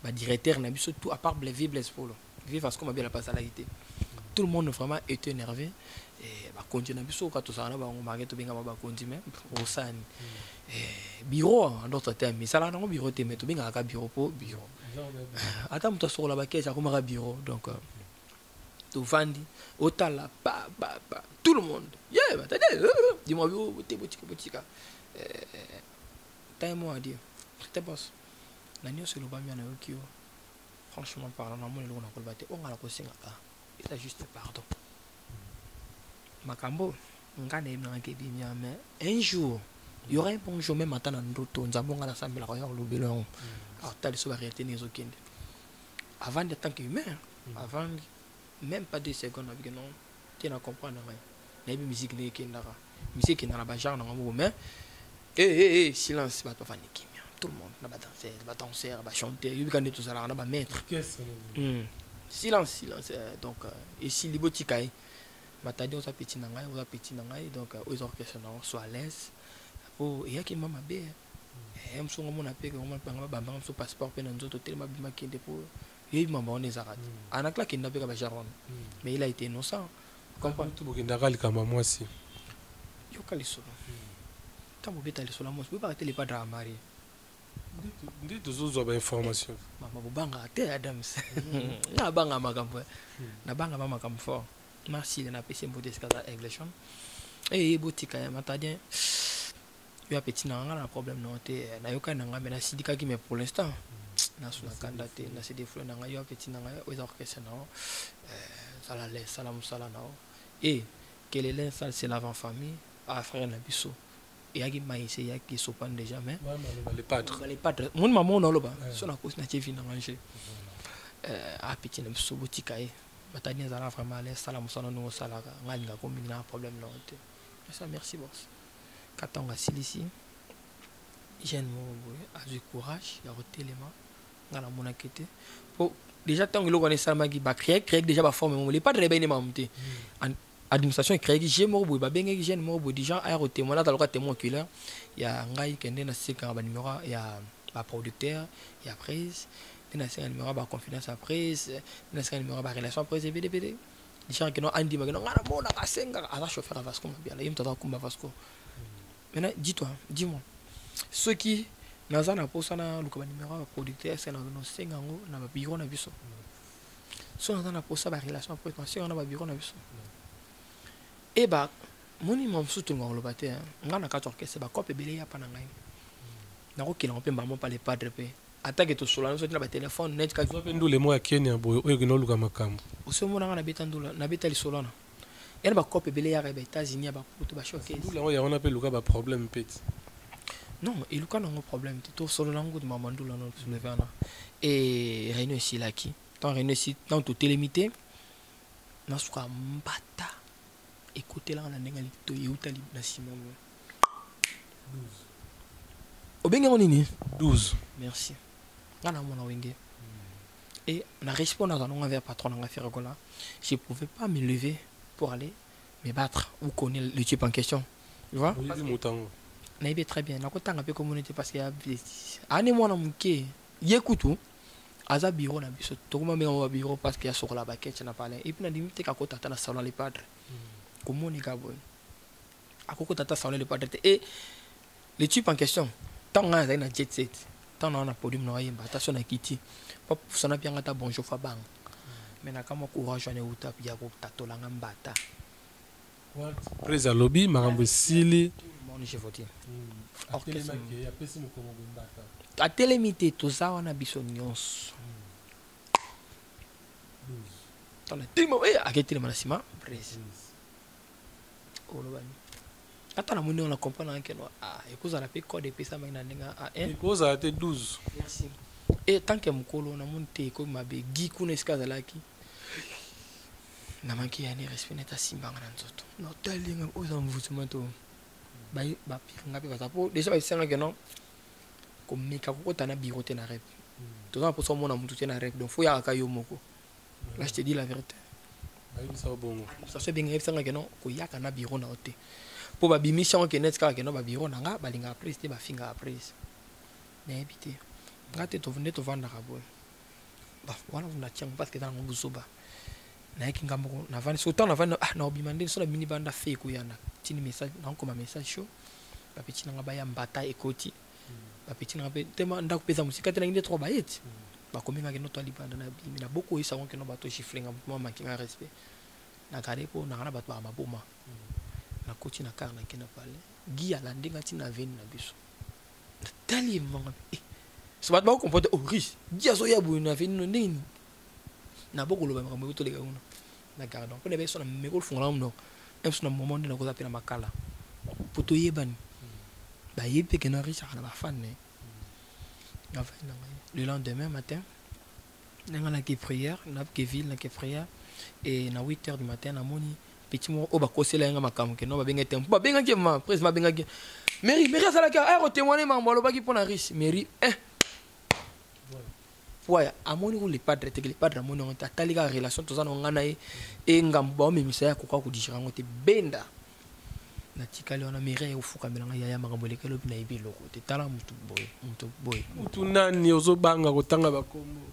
bah directeur n'a surtout à part Blaise Polo vivre parce qu'on m'a bien la passalité tout le monde vraiment est énervé et bah continuer biso quand tout ça là bah on marque tout bien bah continuer au san bureau en d'autres termes mais ça là non bureau mais tout bien à bureau pour bureau attends toi sur la baquette ça comme un bureau donc tu vandi otala ba tout le monde yeah dis-moi botika t'as un mot à dire t'es boss nani se lo ba mi na okio franchement parlant na mon lo na ko bate on ala ko singa il a juste pardon makambo ngane na ke bi mais un jour il y aura un bon jour même matin na ndoto nzambo ngala sambela ko ya lo belon alors t'as les soirées ni zokende avant de tant qu'humain avant même pas 2 secondes avec non tu n'as comprendre rien mais musique n'est qu'indara musique n'a pas genre non mais silence va pas faire tout le monde na ba danser ba chanter il quand tout ça là na ba mettre silence donc et si libotikai matadi on petit na ngai donc aux orchestres non soit à l'aise oh et qui mama be msongo mona pe ko mama panga ba mso passeport pe na nzoto tellement bima kende pour et maman on les arrête anakla qui n'a pas ba jaron mais il a été innocent comprendre tout bokenda kali kama moi si yo kali solo tambo beta le solo moi peut pas arrêter les padres à marier ndi tuzo ba information mama bobanga te Adams na banga makambo na banga mama makambo fort merci na pc mbote skaza eglation et botika ya matadien yo petit na ngana problème non te na yo kana ngame na sidika ki mais pour l'instant na sula kandate na cd flo na yo petit na aux orchestres non sala les salam sala na et quel est l'instant c'est l'avant famille à frère na biso et yaki maïse yaki sopan déjà mais les padres mon maman on loba so na ko na tv na manger a petit na biso botika e matania zala vraiment les salam sala no sala ngani nga ko mina problème non te ça merci boss Katanga Silisi, jeune Moroboy, a du courage, il a reté les mains, dans la monakete. Pour déjà, tant que l'on connaît ça, il va créer déjà la forme, mais pas de réveil, mais en administration, créer jeune Moroboy, il y a jeune Moroboy, déjà, il a reté, moi là, dans le cas témoin oculaire, il y a un gars qui est dans ce numéro, il y a un producteur, il y a prise, il y a un numéro, il y a confidence à prise, il y a un numéro, il y a relation à prise, BDPD. Les gens qui ont un dit, mais non, on a un chauffeur à Vasco, il y a un chauffeur à Vasco. Maintenant, dis-moi, ceux qui n'ont pas posé le numéro producteur, c'est dans nos 5 ans, dans le bureau, ceux qui n'ont pas posé la relation avec le dans le bureau, et bah, mon imam surtout dans le bâtiment, on a 4 orchestres, c'est quoi belé ya panangai. Na ko kila on maman pas les padres pe. Attaque to solo, on na ba téléphone net ka zo pendo le mo ya Kenya boyo oyo no luka makambo. Oso na betandula, na betali solo na. Et ba copie belé ya ba États-Unis ba kutu ba choqué. Là on appelle luka ba problème petit. Non, il luka na problème, to solo na ngo de mamandula no soulever na. Et réunion ici là qui. Tant réunion ici dans tout limité. Na suka mbata. Écoutez là na ndenga lito yutali na Simon. 12. Obenga nini 12. Merci. Ngana mona wenge. Et on a répondu à un envers patron dans l'affaire là. Je ne pouvais pas me lever pour aller me battre ou connaître le type en question. Tu vois? Oui, très bien. On a peu communauté parce qu'il y a des moi dans mon quai. Il écoute tout. Aza bureau na biso. Tout le monde au bureau parce qu'il y a sur la baquette na parler. Et puis on a dit que quand tu as salon les padres. Comment ni gabo. À quoi tu as salon les padres et le type en question. Tant on a un jet set. Tant on a podium no yemba. Attention na kiti. Pop ça na bien ngata bonjour fabang. Mais na kama courage na uta pia ko tatolanga mbata. What? Presa lobby marambo sili. Mon je vote. A télémité tout ça on a biso nyonso. Tant timo a ketile manasima presa. Oh lo bani. Ata na muni on a comprendre que no ekuza la pe code pesa magna ninga a 1. Ekuza ate 12. Merci. Et tant que mukolo na monte ko mabe gi kuna eskaza laki. Na manki ya ni respect neta simbanga na nzoto. No talinga oza mvutumato. Ba piringa pe basapo déjà ba senga que non. Comme meka ko tana birote na rep. Tout ça pour son mon amutu na rep. Donc faut ya akayo moko. Là je te dis la vérité. Ba ça bongo. Ça se bien senga que non ko ya kana biro na ote. Pour ba bimission que net ka que non ba biro na nga ba linga prise te ba finga prise. Na habité. Ngate to vende to vanda kabol. Bah voilà on a tient parce que dans mon busoba. Na yaki ngambo na vani so temps na vani na obimande so na mini banda fe ko yana. Tini message na ko ma message show. Ba petit na ba ya mbata ekoti. Ba petit na ba tema nda ko pesa musika tena ngine trop bayet. bakomi ngaki no to libanda na bimi na beaucoup isa que no bato chiffler ngam manki nga respect na kare po na kana bato ba maboma na koti na car na kina pale gi ala ndinga tina veni na biso tali manga so bato ba comporter au riche gi aso ya bu na veni no ndini na beaucoup lo ba ngam to lega una na gardon ko ne be so na me ko fungala no em so na moment de na ko zapela makala poto yebani ba yepe que no riche ala ba fan ne le lendemain matin on a prière on a ville na prière et na 8h du matin na moni petit mo o ba kosela nga makam ke no ba benga tempo ba benga ke ma prise ma benga ke mairie sala ka ay témoigner ma mbolo ba ki pona riche mairie ouais amoni ko le padre amoni on ta tali ka relation to zana ngana e ngamba o memisa ya ko ka dishira ngote benda na tikali ona mairie o fuka melanga ya makambo lekelo na ibilo ko te tala mutu boy mutu nani ozo banga ko tanga bakombo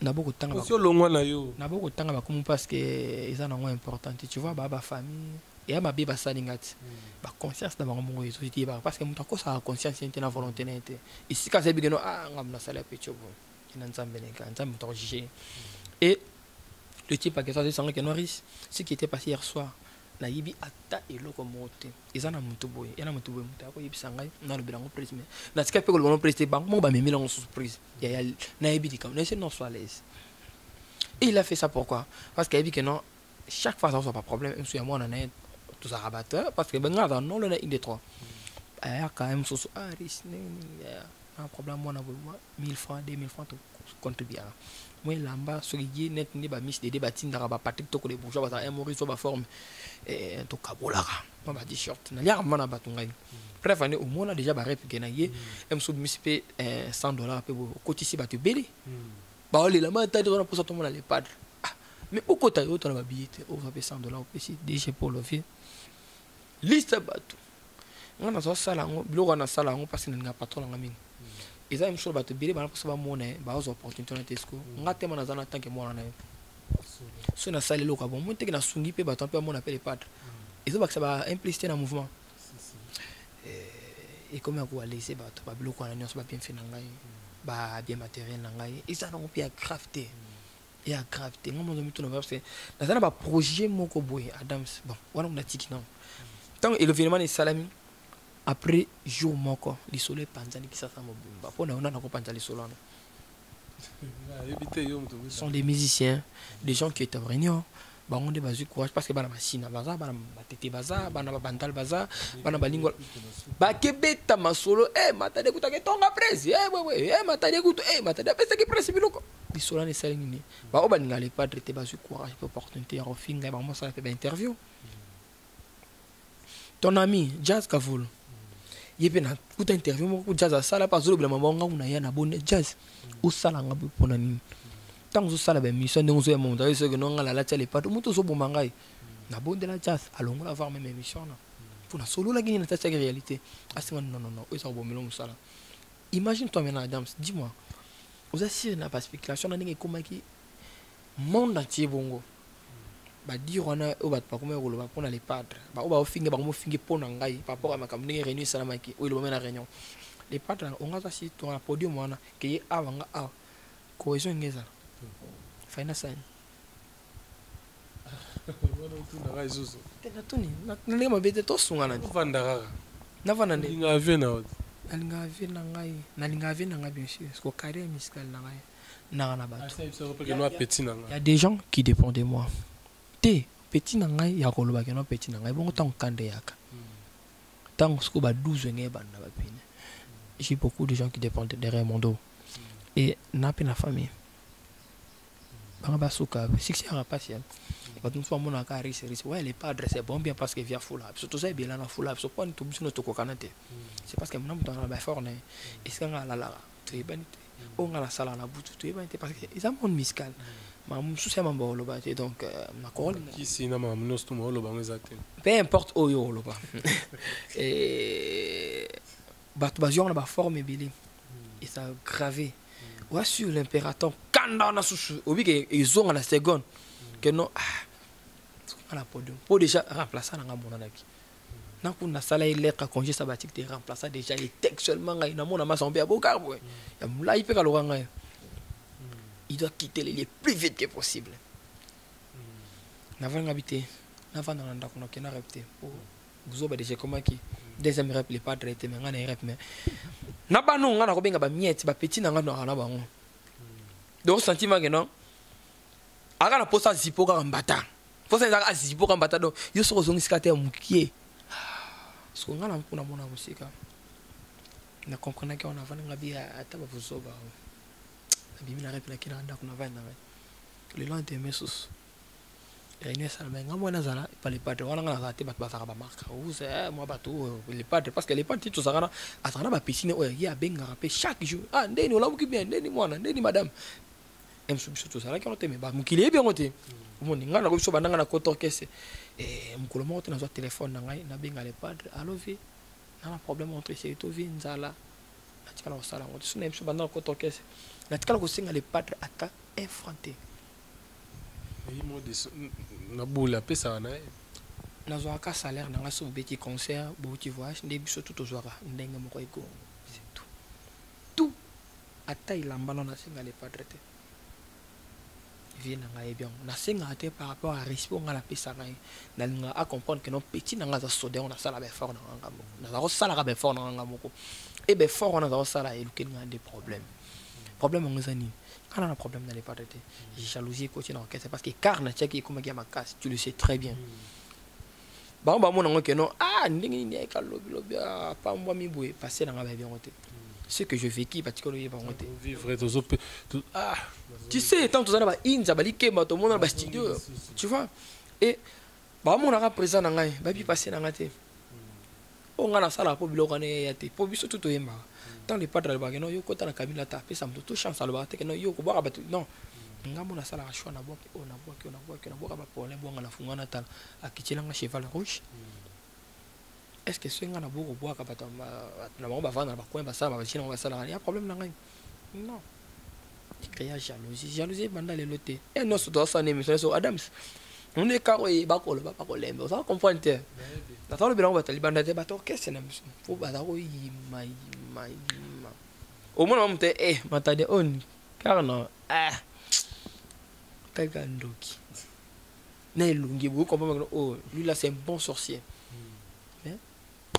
na beaucoup de temps sur longwa na yo na beaucoup de temps comme parce que ils en ont important tu vois ba famille et ma biba salingati ba conscience na bango ngo société ba parce que mutu ko sa conscience inte na volonté nete ici quand c'est bigeno ngam na sala pechobo ina nzambe ne ka nzambe to juger et le type que ça c'est sang que Norris ce qui était passé hier soir na yibi ata eloko mote ezana mutu boy yana mutu boy mutu ko yibi sangai na le bilango prisme na tika pe ko le prisme bank mo ba memela en surprise ya na yibi dikam na c'est non soit l'aise et il a fait ça pourquoi parce qu'il a dit que non chaque fois ça soit pas problème même si moi on en est tous à rabatteur parce que ben non le une des trois a quand même so risque un problème moi na 1000 francs 2000 francs contribuer moi lamba soki net ni ba miss de débatine da ba patrick to ko les bourgeois ba un maurice ba forme et to kabola ba ba t-shirt na ya mana ba tungai bref ane au moins déjà ba répliquer na ye em so miss pe $100 pe kotisi ba te belé ba ole la mata de pour ça tout le monde les padres mais au côté autre na ba billet on va payer $100 pe si déjà pour le vie liste ba tout ngana so sala ngo biloko na sala ngo parce que nga patron nga mingi eza une chose ba te bilé ba pour ça ba mona ba aux opportunités na tesco ngate mana zana tant que moi na so na sala lo ka bon monte na sungi pe ba tant pe mona pe les padres eza ba que ça va impliciter na mouvement et comme on va laisser ba ba biloko na nyonso ba bien fait na ngai ba bien matériel na ngai eza na pe ya crafter et à gravité ngamo zomi tuna parce que na zana ba projet moko boy Adams bon wana na tiki non tant et l'événement est salami après jour moko le soleil panzani qui s'assemble bumba pour na ko panza le soleil sont des musiciens des gens qui étaient en réunion ba on de bazu courage parce que bana machine baza bana batete baza bana bandal baza bana balingo ba kebeta masolo matade kutake tonga presse matade kutu matade pesa ki presse biloko le soleil est salini ba o baninga les padres te bazu courage pour opportunité à refinga ba mo ça fait interview ton ami Jazz Kavoul yebe na kuta interview mo ku Jazz sala pa zolo bila mabonga una ya na bonne Jazz o sala ngabu pona nini tant zo sala ba mission ndongo ya monta eso que non ngala la tele pa muto so bomba ngai na bonde la Jazz alongo la voir même émission na pour na solo la gagner na tête réalité asinga non eso bomelo musala imagine toi maintenant Adams dis-moi aux assises na pas spéculation na ndenge komaki monde entier bongo ba dire on a ba pas comme rolo ba pona les padres ba o ba o finge ba mo finge pona ngai par rapport à ma kamne réunion salama ki o le moment na réunion les padres on va si to na podium wana ke ye awanga a cohésion ngeza faina sign wana tuna ga izuzu tena tuni na ndenge mabete to sungana vandara na vana ne linga vena na linga vena nga bien sûr ko carrière musicale na ngai na ba il y a des gens qui dépendent de moi petit nangai ya koloba keno petit nangai bongo tant kande yaka tant ce ko ba 12 ngai banda ba pine j'ai beaucoup de gens qui dépendent derrière mon dos et na pe na famille banga basuka si c'est un patient ba tout fois mon aka risque ouais les padres c'est bon bien parce que via foula surtout ça bien na foula so pas tout biso to kokanate c'est parce que mon dans la forne et ce nga la tu banité on nga la sala na butu tu banité parce que ils ont mon musical mam souci mambo loba donc na call ici na mam nos tout loba ngezate peu importe oyo loba et batbazion na ba forme bili et ça gravé ou sur l'impérateur kanda na susu obi ke izonga na seconde que non ala podium pour déjà remplacer na ngamo na ki na kuna sala ile ka congé sabbatique te remplacer déjà les textes seulement ngai na mona masombe ya bokarbo ya mulai pe ka loka ngai il doit quitter les lieux plus vite que possible. N'avant habité, n'avant dans l'endroit qu'on a répété. Vous avez déjà comment qui deuxième rep les pas traité mais on a rep mais n'a pas non on a bien ba miette ba petit n'a pas non donc sentiment que non aga na posa zipo ka mbata posa za zipo ka mbata donc yo so zongi skate mukie ce qu'on a là pour na mona musique na comprendre que on a venu bien ata ba vous ba na bimi na rep na kina nda kuna vana le lendemain sous réunion ça mais nga mona zala pas les padres wana nga zate bat bazaka ba marque rouge moi bateau les padres parce que les padres tout ça kana atana ba piscine o ya benga rapé chaque jour ah ndeni ola muki bien ndeni mwana ndeni madame em subso tout ça là qui on te mais ba mukile bien ote mon nga na ko so bananga na koto kese mukolo mo na zo téléphone na ngai na benga les padres allo vi na problème entre c'est to vi nzala na tikala ko sala ngo so na em so bananga koto kese na tikala ko singa les padres ata effronté na boula pesa na na zo aka salaire na ngaso beti concert boti voyage ndebi so tout ozwaka ndenge moko eko c'est tout ata ilambana na singa les padres te vie na ngai bien na singa te par rapport à respect ngala pesa ngai na linga a comprendre que non petit na ngaza soder on a sala be fort na ngamo na za sala ka be fort na ngamo ko e be fort on a za sala et lequel a des problèmes ngazani quand on a un problème dans les padres jalousie continue en c'est parce que carne tchèque comme il y a ma casse tu le sais très bien bah mon que non ah ndingi ni ka lobi pas moi mi boué passer dans la bien côté ce que je vécu particulièrement pas côté vivre tout ah tu sais tant tout ça ba inza balike ma tout monde dans studio tu vois et bah mon a présent dans ngai ba bi passer dans ngate on a la salle pour biloko ne yate pour biso tout yemba dans les padres ba no yo kota na kabila ta pesa mtu to chance alba te no yo ko ba batu non ngambo na sala choix na boki on a boki ba problème bo ngana fungana tal akichela nga cheval rouge est-ce que ce ngana boko boka batu na ba vana ba coin ba sala ba china ba sala il y a problème na ngai non il crée jalousie banda le loté et non so do sa ne mission so Adams on est carré ba ko ba ko lembe ça comprendre na tolo bilango ba talibanda te ba to qu'est-ce na faut ba ko mai au moins on te matade on car non quelqu'un ndoki na elungi vous comprendre oh lui là c'est un bon sorcier mais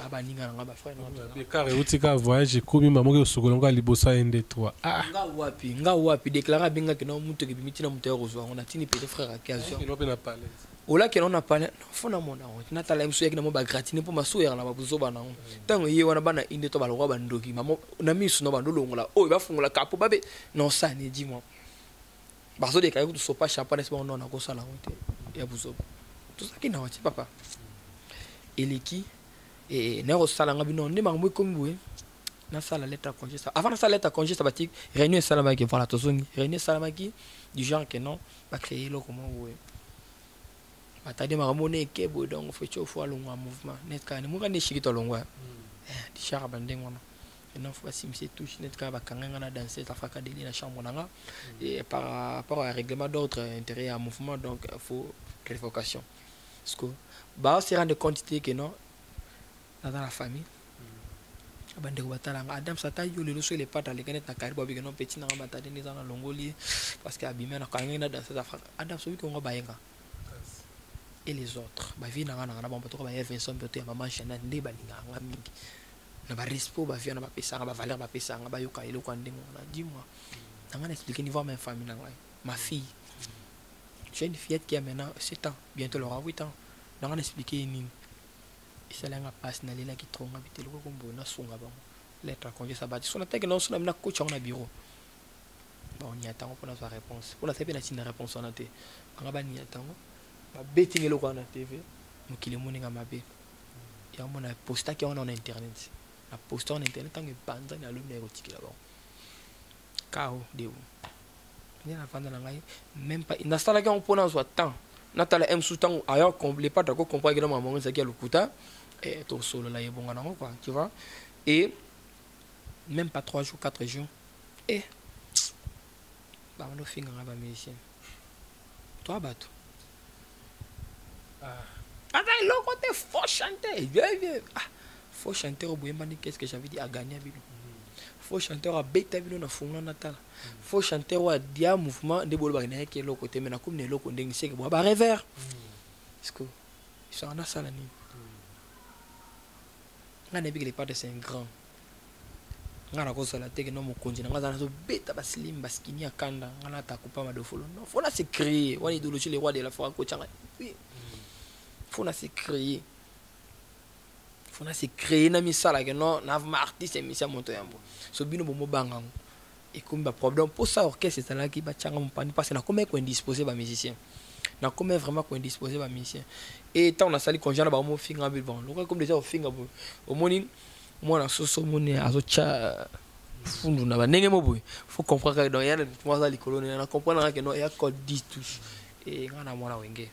aba ninga nga ba frère non car utika voyage komi maman ke sokolonga libosa ende toi nga wapi déclarer binga que non muto ke bimiti na muto rozwa on a tini petit frère à occasion il va pas parler ola ke non a parlé fo na mona on na tala mso yake na mo ba gratiner pour masoya na ba buzoba na tango ye wana bana inde to ba lo ba ndoki mamo na misu no ba ndolongola o ba fungola kapo babe non ça ne dis-moi bazo de kayo to sopa chapa n'est pas non na ko sala honte ya buzoba tout ça qui na wati papa eleki et na ko sala ngabi non ne ma mo komwe na sala lettre congé ça avant na sala lettre congé sabbatique réunion salama qui voilà to zongi réunion salama qui du genre que non pas créer lo comment ouais atade maramone kebo donc faut chauffer le mouvement net ka ni muka ne shikito longwa di shaka bandeng wana non faut simser touche net ka ba kanga na danser ta faka deli na chambre nanga et par rapport à règlement d'ordre intérieur à mouvement donc faut révocation parce que ba se rendre compte que non dans la famille bande ko batala Adam sata yo le so le pata le kenet na karibo bi non petit na batade ni zana longoli parce que abimé na kanga na danser ta faka Adam so bi ko ngobayenga et les autres ba vie na ngana ba mpoto ba Vincent mpoto ya maman Chanel ndi ba linga nga mingi na ba respect ba vie na ba pesa ba valeur ba pesa ba yoka ile kwa ndingo na dis-moi na ngana expliquer niveau ma famille na ma fille j'ai une fillette qui a maintenant 7 ans bientôt elle aura 8 ans na ngana expliquer ni isala nga passe na lela ki tronga bitelo ko mbo na sunga ba lettre congé sabati sona teke na sona na coach na bureau bon ni attend pour la réponse pour la tebe na tina réponse on a te ngaba ni attend betting le quoi na TV mokili moninga mabe ya mona posta ki on internet na posta on internet tant que banza na lumne ko tikila ba kao de ni na fanda na ngai même pas na sala ki on pona so temps na tala m sous temps ailleurs complet pas d'accord comprendre que na maman ça qui a le kuta et to solo la yebonga na quoi tu vois et même pas 3 jours 4 jours et ba no finga ngaba musicien toi bato il a côté faut chanter. Faut chanter au bout qu'est-ce que j'avais dit à gagner Bibi. faut chanteur à beta bino na funga natala faut chanteur à dia mouvement de bolo ba na ke loko te mena comme ne loko ndenge c'est que ba revers est-ce que ça en a ça la ni ngana bigele pas de c'est un grand ngana ko sala te que non mo konji na ngana so beta ba slim ba skinny akanda ngana ta coupa ma do folo non faut la se créer wani idéologie les rois de la franco changa oui faut la se créer faut se créer na misala que non na artiste émission monto yambo so bino bomo banga et comme ba problème pour ça orchestre c'est là qui ba changa mpani parce na comment ko indisposé ba musicien na comment vraiment ko indisposé ba musicien et tant on a sali konjana ba mo finga bon local comme déjà au finga au morning moi na soso moni azocha fundu na ba ndenge mo boy faut comprendre que dans yana moi ça les colonnes na comprendre que non il y a code 10 touches et ngana mona wenge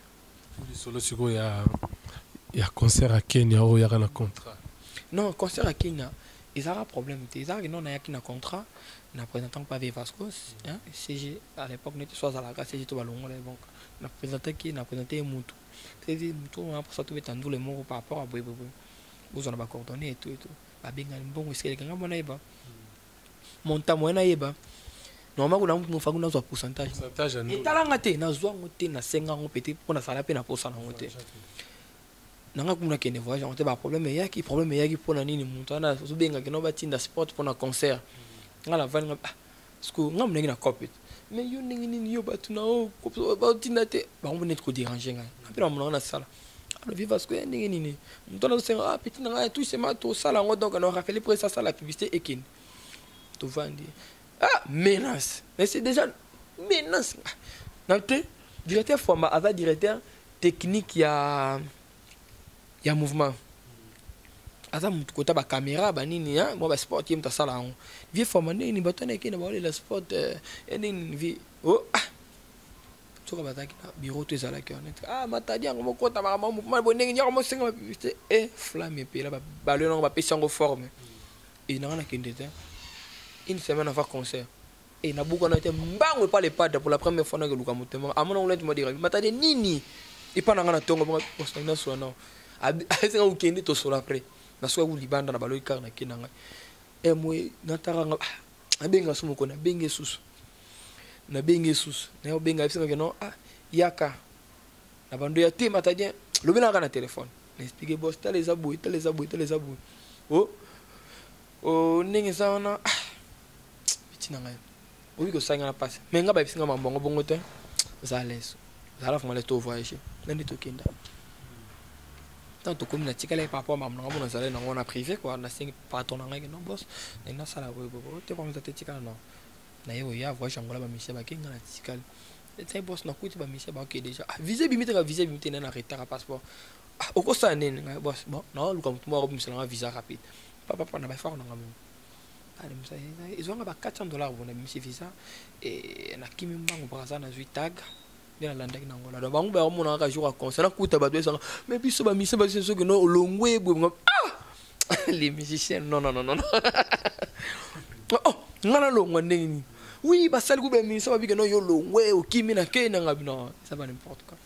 solo siko ya concert à Kenya ou il y a un contrat? Non, concert à Kenya, ils ont un problème. Ils ont un contrat, ils ne présentent pas Vascos. CG, à l'époque, nous étions à la gare, CG, tout le monde. Nous présenté Moutou. C'est-à-dire, Moutou, on a pour mettre tous les mots par rapport à Boy. Vous en avez coordonné et tout. Bon, est-ce que quelqu'un a mon aïba? Mon tamoin aïba. Normalement, on a un pourcentage. Et t'as l'angaté, na zoa ngoté, na 5 ans, peut-être, pour la salle, na pour ça, ngoté. Nanga kuna kene voyage on te ba problème yaki pona nini muntu ana so benga keno batinda sport pona concert ngala vanga sku ngam nengi na copie mais yo nengi nini yo batuna o ba tinda te ba on venait trop déranger nga apela mon na sala alors viva sku nengi nini muntu na so ah petit nga tout c'est ma to sala ngo donc on rappelé pour ça la publicité ekin to vandi menace mais c'est déjà menace nante directeur format avec directeur technique il y a mouvement. Asa mutu kota ba caméra ba nini hein moi ba sport yem ta sala on vie formane ni batone ki na ba le sport ni vie oh to ka bataki na bureau to ezala ki honnête matadi ngo kota ba mouvement bo ndenge nyako mo senga publicité flamme pe la ba le non ba pesa ngo forme et na kende te une semaine avant concert et na buko na te mbangwe pas les pads pour la première fois na ke luka motema amona on lente mo dire matadi nini et pas na tongo ba posta na so non asenga ukende to sola après na so ku libanda na balo ikar na kinanga moi nataranga abenga sumo kona benge susu na benga bisinga que non yaka na bando ya te matadien lo bina kana téléphone na expliquer boss les abou oh ningi sana bitina ngai obi ko sanga na passe mais nga ba bisinga mambongo bongo te za leso za la fama le to voyager nandi to kinda tant que comme na tikala par rapport à maman on a salé dans on a privé quoi na 5 patron na ngai non boss na sala bo te comme ça te tikala non na yo ya voyage ngola ba monsieur ba kinga na tikala te boss na kuti ba monsieur ba ke déjà viser bimite na retard passeport au ko ça nene boss bon non lu comme moi rob monsieur na visa rapide papa na ba faire na ngam allez monsieur ils ont ba $400 pour na monsieur visa et na kimi mbango pour ça na tag bien la ndek na ngola donc bango ba mo na ka jour à concert na kuta ba deux mais biso ba mise ba c'est que non longwe les musiciens non oh ngana longwe ndeni oui ba sali ku ba mise ba bika no yo longwe o kimi na ke na ngabi non ça va n'importe quoi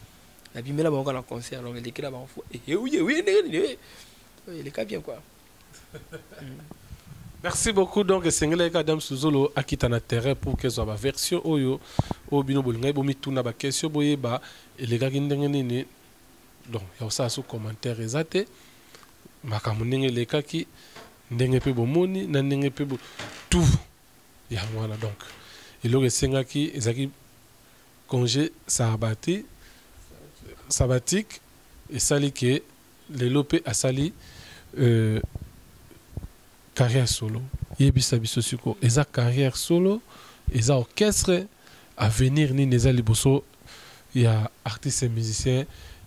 la bimela ba na concert donc les kila ba fo oui ndeni les cas bien quoi. Merci beaucoup. Donc, Sengele Kadam Suzolo a quitté na terrain pour que soit la version oyo au bino bolingay bomi tuna ba question boye ba et les gars qui ndengene donc il y a ça sous commentaire exacté makamunenge les cas qui ndenge pe bomoni na ndenge pe tout ya voilà donc il le senga qui ezaki congé sabbatique et sali que les lopé a sali carrière solo yebisa biso siko eza carrière solo eza orchestre à venir ni neza liboso ya artiste et musicien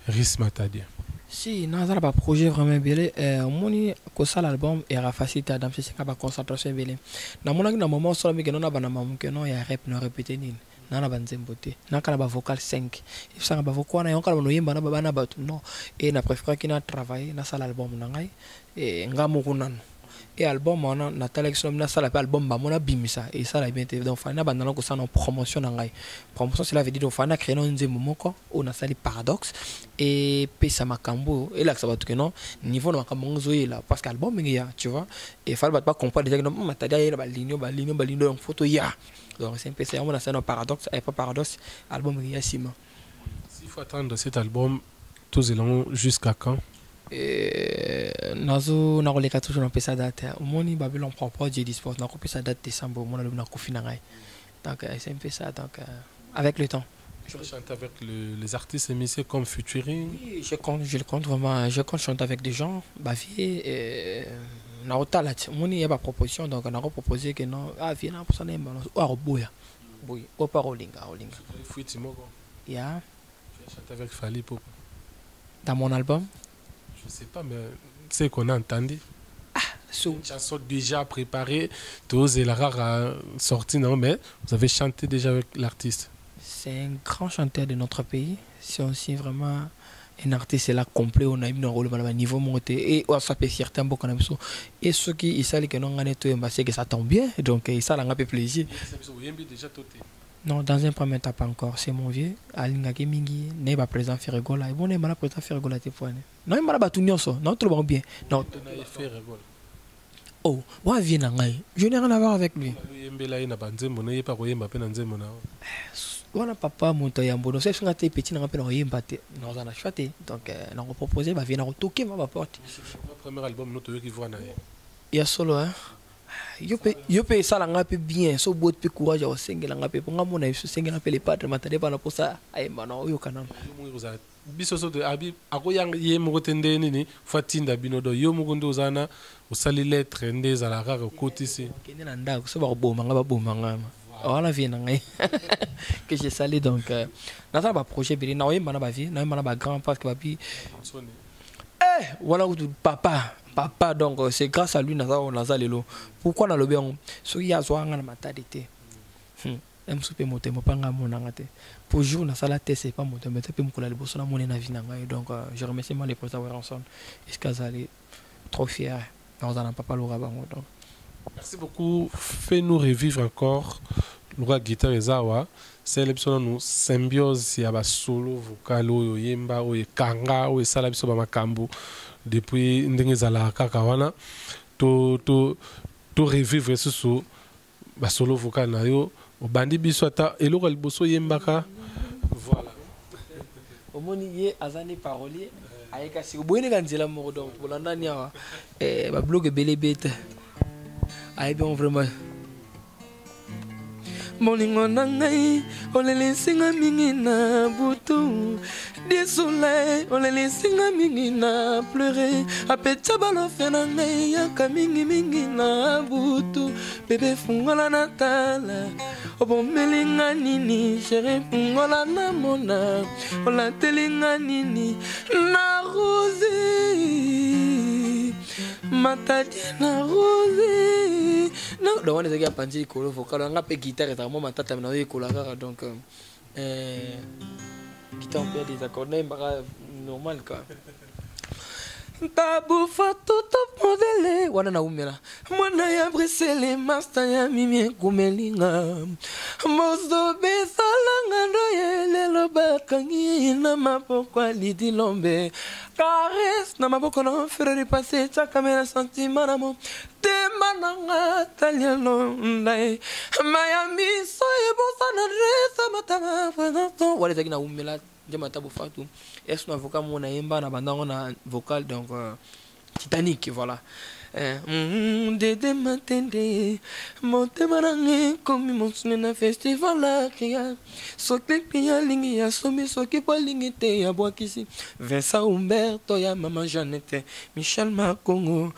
Riss Matadien. Si nazala ba projet vraiment belé moni ko sala album era facilité adam c'est ka ba concentration belé na mona na moment solo mi kenona bana mamu kenon ya rap no répéter nini nana banzembote na kala ba vocal 5 if sanga ba vocal na yonkala no yemba na bana batu non et na préférer kina travailler na sala album na ngai et ngamo kunano et album on a Nathalie Exxon na ça l'appelle album ba mona bimisa et ça la bien donc fana bandana ko ça en promotion na ngai promotion cela veut dire donc fana créer un nzembo moko on a sali paradoxe et pesa makambo et là ça va tout que non niveau na makambo ngozoye là parce que album ngi ya tu vois et fallait pas comprendre déjà que non matadia ya ba ligne donc photo ya donc c'est un peu ça on a ça un paradoxe et pas paradoxe album ngi ya sima s'il faut attendre cet album tous allons jusqu'à quand? Nazo na koleka toujours na pesa date omoni Babylon propre J Sport na ko pesa date décembre mona le na ko fina ngai donc c'est un peu ça donc avec le temps je chante avec les artistes émissés comme featuring. Oui, je compte vraiment je compte chanter avec des gens bavier na otala moni ya ba proposition donc na ko proposer que non viens na pour ça na balance o boya boy o parolinga fuiti moko ya je chante avec Fally Ipupa dans mon album. Je sais pas, mais c'est qu'on a entendu. Une chanson déjà préparée, tous et la rare sortie, non, mais vous avez chanté déjà avec l'artiste. C'est un grand chanteur de notre pays. C'est aussi vraiment un artiste là complet. On a mis un rôle à niveau monté et on s'appelle certains beaucoup comme ça. Et ceux qui savent que non, c'est que ça tombe bien, donc ça a un peu plaisir. Non, dans un premier temps pas encore. C'est mon vieux. Alinga Mingi, n'est pas présent Ferregola. Et bon, n'est pas présent Ferregola tes points. Non, il m'a pas tout ça. Non, tout le monde bien. Non. Oh, moi viens n'angai. Je n'ai rien à voir avec lui. Voilà papa monta yambo. C'est ce qu'on a été petit n'a pas rien batté. Non, on a choisi. Donc, on a proposé, bah viens toquer ma porte. Le premier album notre qui voit naïe. Il y a solo hein. Yo pe ça la peu bien so beau pe courage au sengela ngape pour ngamo na sengela pe les padres matade pas pour ça ay mano yo kanam biso so de abi akoyang ye mo tende nini fatinda binodo yo mo gondo zana usali lettre ndeza la rare kotisi kenela ndako so ba boma ngaba boma ngama voilà vient ngai que j'ai salé donc na ça ba projet biri na oyemba na ba vie na oyemba na ba grand parce que ba bi voilà où papa donc c'est grâce à lui on a lelo pourquoi na lobé so ya zo nga na matalité em soupe moté mo panga monanga te pour jour na sala te c'est pas moté mais te pe mukula liboso na mona na vie na ngai donc je remercie les présidents Wilson Iskazali trop fier dans un papa Laura bango donc merci beaucoup fais-nous revivre encore Laura guitare ezawa c'est l'épisode nous symbiose ya ba solo vocal oyo yemba oyo kanga oyo sala biso ba makambo depuis ndenge zala kaka wana to revivre ce ba solo vocal na yo obandi biso ata eloko liboso yembaka voilà omoni ye azani parolier ayeka si boyene kanzela moko donc bolanda niawa ba blog belé bête ay bien vraiment moningo na ngai olelesinga mingi na butu désolé olelesinga mingi na pleurer apetcha balofe na ngai yaka mingi na butu bébé fungola na tala obomelinga nini chéri fungola na mona olatelinga nini na rose matadia na rose non donc on est à panji kolo vocal on a pe guitare ta mo matata na yo kola kaka donc guitare on peut des accords normal quoi tabu fatuto modele wana na umela mwana ya bresele master ya mimi kumelinga mozo besalanga ndoyelelo bakangi na mapoko lidilombe caresse na maboko na frère passé cha kamera sentiment na mo tema nanga taliano ndai mayami soye bosana resa matama fanato wale zakina umela jama tabu fatu est un vocal mon aimba na banda on a vocal donc Titanic voilà Dede matende monte marange comme mon na festival la kia soke pia lingi ya somi soke pa lingi te ya bwakisi Vincent Humberto ya maman Jeannette Michel Makongo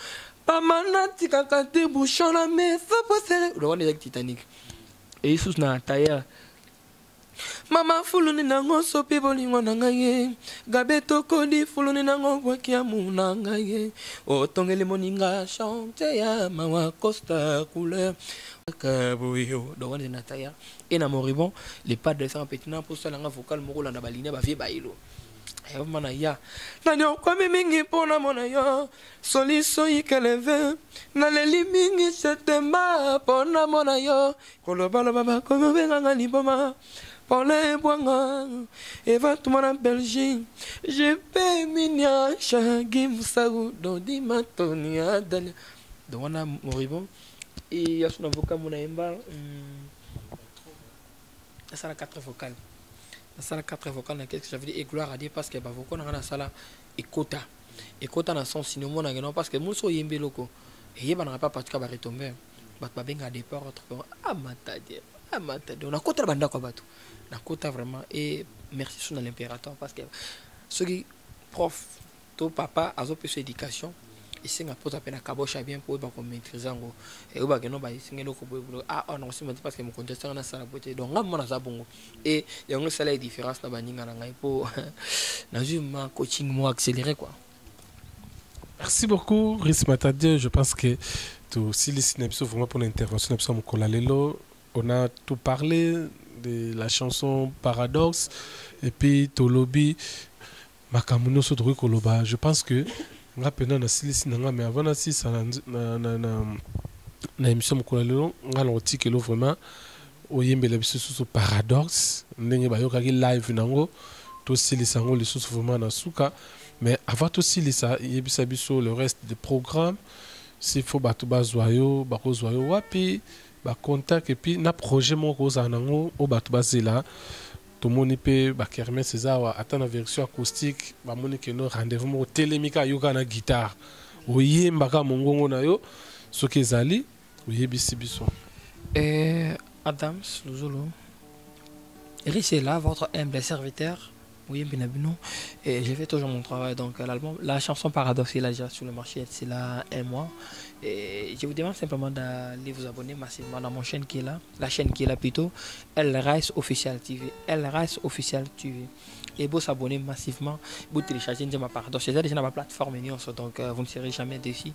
pamana tikaka te bouchon la mesa posere le one Titanic et sous na tailleur mama fuluni nango sopi bolingo na ngai gabeto kodi fuluni nango wakia muna ngai otongele moninga chante ya mawa costa couleur kabuyo do wana na taya et na moribon les pas de sang petit na pour ça la vocal moko la na baline ba vie bailo mana ya nani okwami mingi mpona mona yo soliso ikeleve naleli mingi septemba mpona mona yo kolobaloba bakomobenganga liboma Paulin Boanga, Eva Toumana Belgique, je peux minia Shagim Saou, Dodi Matonia, Daniel. Donc on a Moribon, et il y a son avocat Mounaïmba, ça a 4 vocales. Ça a 4 vocales, qu'est-ce que j'avais dit, et gloire à Dieu, parce que Bavoko n'a rien à et Kota. Et Kota n'a son cinéma, parce que Mousso Yembe Loko, et Yeba n'a pas particulièrement retombé. Batba Benga des portes, ah matadie, on a Kota Banda Kobatou. La quota vraiment et merci sur l'impérateur parce que ceux qui prof ton papa a fait éducation et c'est un peu à peine à cabocha bien pour maîtriser en gros et au bas que non bah c'est un autre ah non c'est parce que mon contestant on a ça la beauté donc on a ça bon et il y a une seule différence là bas n'inga n'anga pour dans un coaching moi accéléré quoi. Merci beaucoup Riz Matadie, je pense que tout si les synapses vraiment pour l'intervention de mon Kolalelo on a tout parlé de la chanson Paradoxe et puis Tolobi Makamuno Sodru Koloba. Je pense que mais avant na si ça na émission Mokolalelo nga loti que vraiment oyembela biso sous Paradoxe ndenge bayoka ki live nango to silisango les sous vraiment na suka mais avant to silisa yebisa biso le reste des programmes s'il faut bato bazwayo bakozwayo wapi ba contact et puis na projet mon rosa nango au bato bazela to moni pe ba kermesse César attend la version acoustique ba moni que no rendez-vous mo telemika yoka na guitare oyemba ka mongongo na yo soki ezali oyebisi biso Adams Luzolo Riz est là votre humble serviteur. Oui, bien abonné. Et j'ai fait toujours mon travail. Donc l'album, la chanson Paradoxe est là déjà sur le marché, c'est là un mois. Et je vous demande simplement d'aller vous abonner massivement dans mon chaîne qui est là, la chaîne qui est là plutôt, El Rice Official TV, El Rice Official TV. Et vous s'abonner massivement, vous téléchargez ma Paradoxe. C'est déjà dans ma plateforme donc vous ne serez jamais déçus.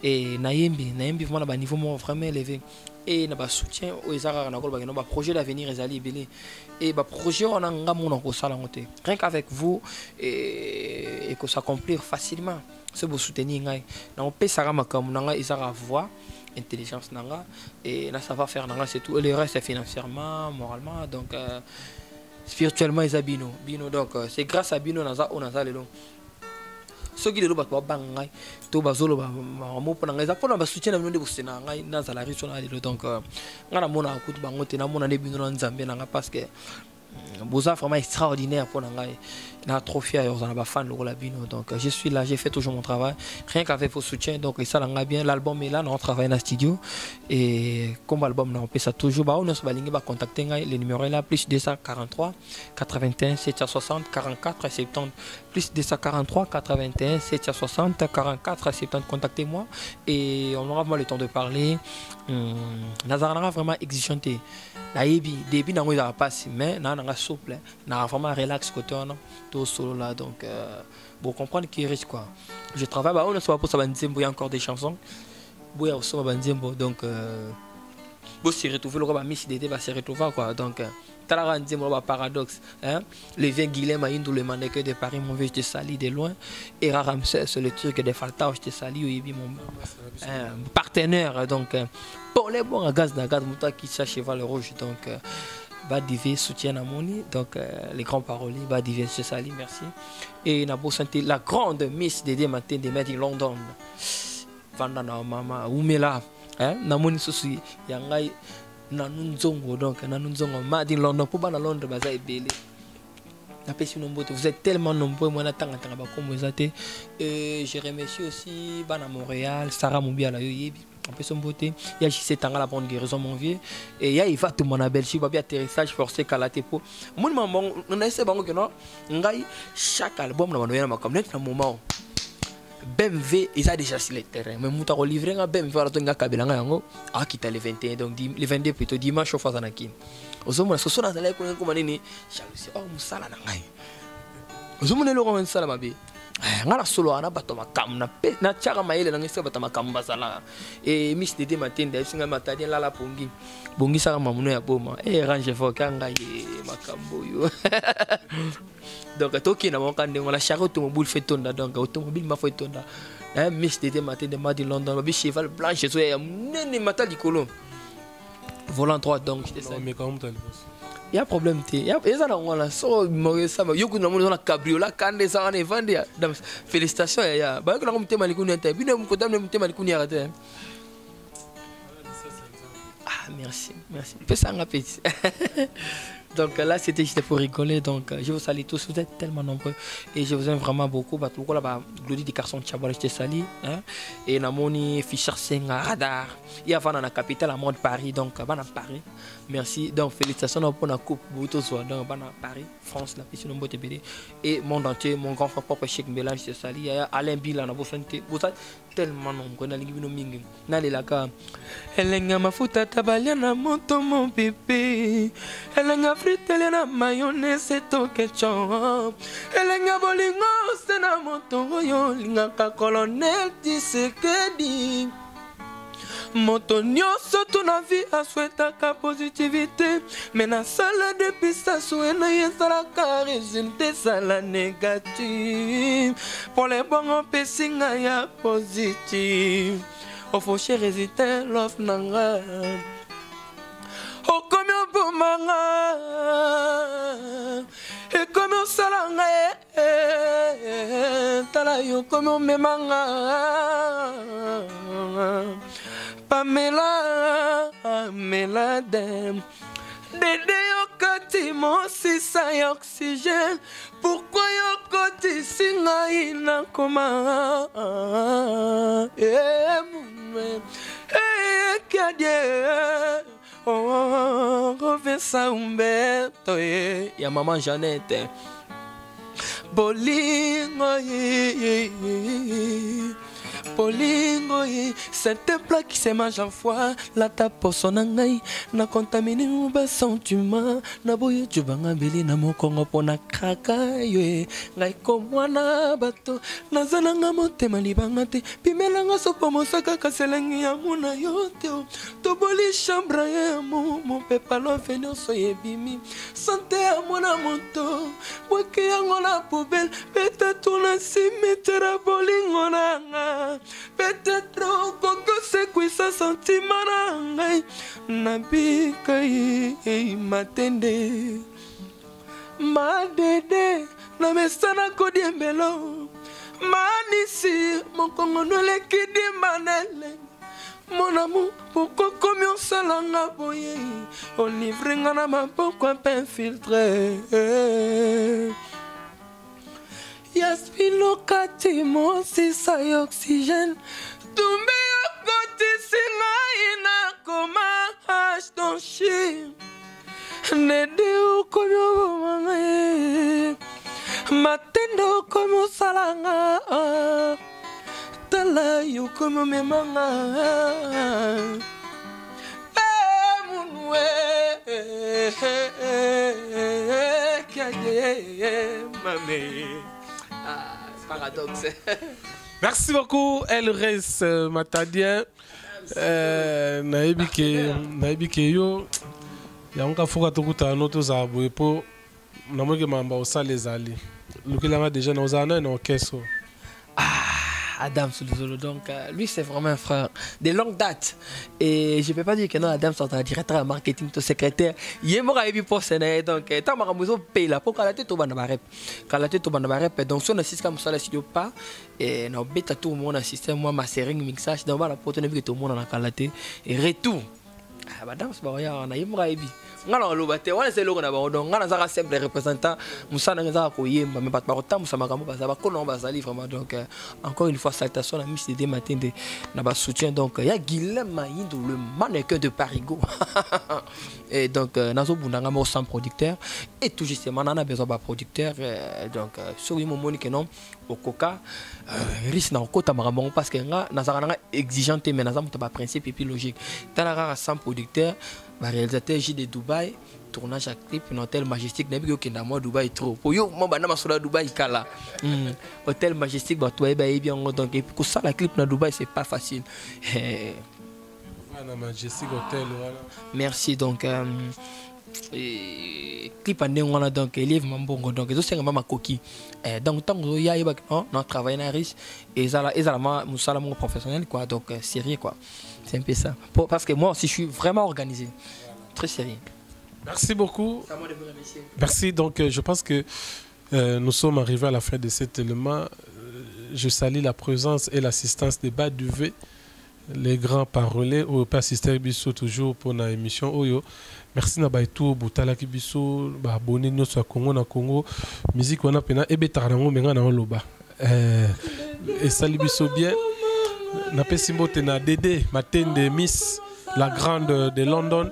Et Naïmbi vraiment à niveau vraiment élevé. Et na ba soutien aux Isara na kolba na ba projet d'avenir ezali belé et ba projet on a ngamona ko sala ngote rien qu'avec vous et que s'accomplir facilement c'est vous soutenir ngai na on peut sara makam na ngai Isara voix intelligence nanga et na savoir faire nanga c'est tout et le reste c'est financièrement moralement donc spirituellement ezabino bino donc c'est grâce à bino na za on a ça le long ceux qui le battent pas ngai to bazolo ba mo pona ngai za pona ba soutien na bino de bosena ngai na za la riso na le donc ngana mona akutu bango te na mona ne bino na nzambe na parce que boza vraiment extraordinaire pour ngai na trop fier aux ana ba fan le labino donc je suis là j'ai fait toujours mon travail rien qu'avec vos soutiens donc ça l'a bien l'album est là on travaille dans le studio et comme album on peut ça toujours ba on se balingi ba contacter ngai le numéro est là plus 243 81 760 44 70 plus 243 81 760 44 70 contactez-moi et on aura le temps de parler Nazarana vraiment exigeanté la début n'a pas passé mais n'a souple n'a vraiment relax côté on tout solo là donc pour comprendre qui risque quoi je travaille on ne soit pas pour ça il y a encore des chansons il y a aussi donc vous se retrouver le roi Miss d'été va se retrouver quoi donc Talara Nzembo Paradoxe hein le vin Guilhem Aïndou le mannequin de Paris mon vieux je te salue de loin et Ramsès le truc de Faltao je te salue mon partenaire donc pour les bons gaz d'un gaz mouta qui cherche cheval rouge donc Badivé soutient à Moni donc les grands paroliers Badivé je salue merci et Nabo Santé la grande Miss des matins de Made in London Vandana Mama Oumela hein Namoni Sousi Yangai Nanunzongo donc Nanunzongo Made in London pour bana Londres baza ebele la personne nombreux vous êtes tellement nombreux moi n'attends comme vous êtes et je remercie aussi bana Montréal Sarah Moubi à la Yoyebi en plus son beauté il y a JC Tanga la bonne guérison mon vieux et il y a Iva tout mon Belgique va bien atterrissage forcé Kalaté pour mon maman on a essayé bango que non ngai chaque album na banoya na comme net na moment BMW ils a déjà sur le terrain mais muta ko livrer nga BMW ala to nga kabela nga yango a kita le 21 donc le 22 plutôt dimanche au Fazanaki ozomona so sona zala ko ngoma nini jalousie oh musala na ngai ozomona le ko musala mabe ngana solo ana bato makam na chaka maele na ngisa bato makam basala et Miss Dédé Matende singa matadi la pongi bongi saka mamuno ya boma range fokanga ye makambo yo donc toki na mokande ngona charo automobile fait tonda donc automobile ma fait tonda Miss Dédé Matende madi London bi cheval blanche so ya nene matali kolo volant droit donc j'étais ça mais comment t'as il y a problème il y a ça on a so ça yo kuna mo na cabriolet kande ça on est vendu félicitations ya ba ko na mo tema likuni ente bi ne mo ko tam ne mo tema likuni ya te merci peu ça un petit. Donc là c'était juste pour rigoler, donc je vous salue tous, vous êtes tellement nombreux et je vous aime vraiment beaucoup. Pourquoi là-bas Glody des garçons de Chabal, je te salue et Namoni Fischer Senga Radar et avant dans la capitale à mode Paris, donc à Paris. Merci, donc félicitations pour la coupe Bouto soit donc à Paris, France, la piscine de BD et monde entier, mon grand frère propre Cheikh Mbela, je te salue. Alain Bila na bosante, vous êtes tellement nombreux na lingi mingi na lelaka elenga mafuta tabalia na moto mon bébé elenga fritele na mayonnaise to ketchup elenga bolingo se na moto yo linga ka colonel Tshisekedi moto nyonso tuna vie aswetaka positivité mais na sala dépistation ena yezalaka résultat sala négatif pour les bons pesinga ya positif ofoshe résultat l'off nanga okomi obomanga ekomi osalanga tala yo komi omemanga Pamela Meladem Dédé yokati mon sisa ya oxygène pourquoi yokoti singa ina koma Kadie oh revensa Umberto ya maman Jeannette bolingo Polingo, c'est un plat qui se mange en foi. La tape son angai, na contaminé ou bas sentiment. Na boye du bangabili, na mon kongo pona kraka, ye. Ngai komwana bato, na zananga mote malibangate. Pimelanga sopo mosaka kaselengi ya muna yote. Toboli chambra ya mon pepalo venio soye bimi. Santé à mon amoto, wake yango la poubelle. Peut-être on a cimetière bolingo nanga. Peut-être que c'est quoi ça sentiment nangai nabikai matende ma Dédé na mesana kodiembelo manisi mon kongo no le kidi manele mon amour pourquoi comme on salanga boye on livre ngana ma pourquoi pas filtré Yaspilo kati mo sisa oxygène Tumbe yokoti singa ina koma hash don shi Nede ukoyo manga Matendo komo salanga Tala yukomo memanga Munwe Kaye mame paradoxe. Merci beaucoup, Elres Matadien. Naibike yo. Yanka fuka tukuta noto za boepo. Namoke mamba osale zali. Lukilanga déjà na ozana na orchestre. Adam Soulizolo, donc lui c'est vraiment un frère de longue date et je peux pas dire que non Adam c'est un directeur de marketing ton secrétaire il est mort à Ebi pour Séné donc tant ma ramuso paye là pour calater tout banda barep calater tout banda barep donc son assiste comme ça la studio pas et non bêta tout mon assistant moi ma série mixage donc voilà pour tenir que tout le monde en a calaté et retour Madame c'est pas rien on a Ebi ngana lobate wana c'est loko na ba donc ngana za simple représentant musana ngeza ko yemba mais pas par musama kambo ba ko non ba zali vraiment donc encore une fois salutation à Miss Dédé Matende na ba soutien donc il y a Guillaume Maïndo le mannequin de Parigo et donc nazo bundanga mo sans producteur et tout justement nana besoin ba producteur donc sur mon monique non au coca risque na kota makambo parce que nga nazaka exigeante mais naza muta ba principe et puis logique tala sans producteur réalisateur J de Dubaï tournage à clip dans hôtel Majestic n'a pas que moi Dubaï trop pour yo moi bana masola Dubaï kala hôtel Majestic bah toi bien donc et pour ça la clip dans Dubaï c'est pas facile voilà Majestic hôtel voilà merci donc clip ande wana donc élève mambongo donc zo senga mama koki donc tant que ya yeba non travail na riche et ça ma musala mon professionnel quoi donc sérieux quoi c'est un peu ça parce que moi aussi je suis vraiment organisé très sérieux. Merci beaucoup. Merci. Donc, je pense que nous sommes arrivés à la fin de cet élément. Je salue la présence et l'assistance des bas du V, les grands paroliers, au pas assister Bissou toujours pour notre émission Oyo. Merci na baitu butala ki Bissou, ba abonné nous sur Congo na Congo. Musique on a pena ebe tarango menga na loba. Et salut Bissou bien. Na pesimbote na Dédé Matende Miss la grande de London,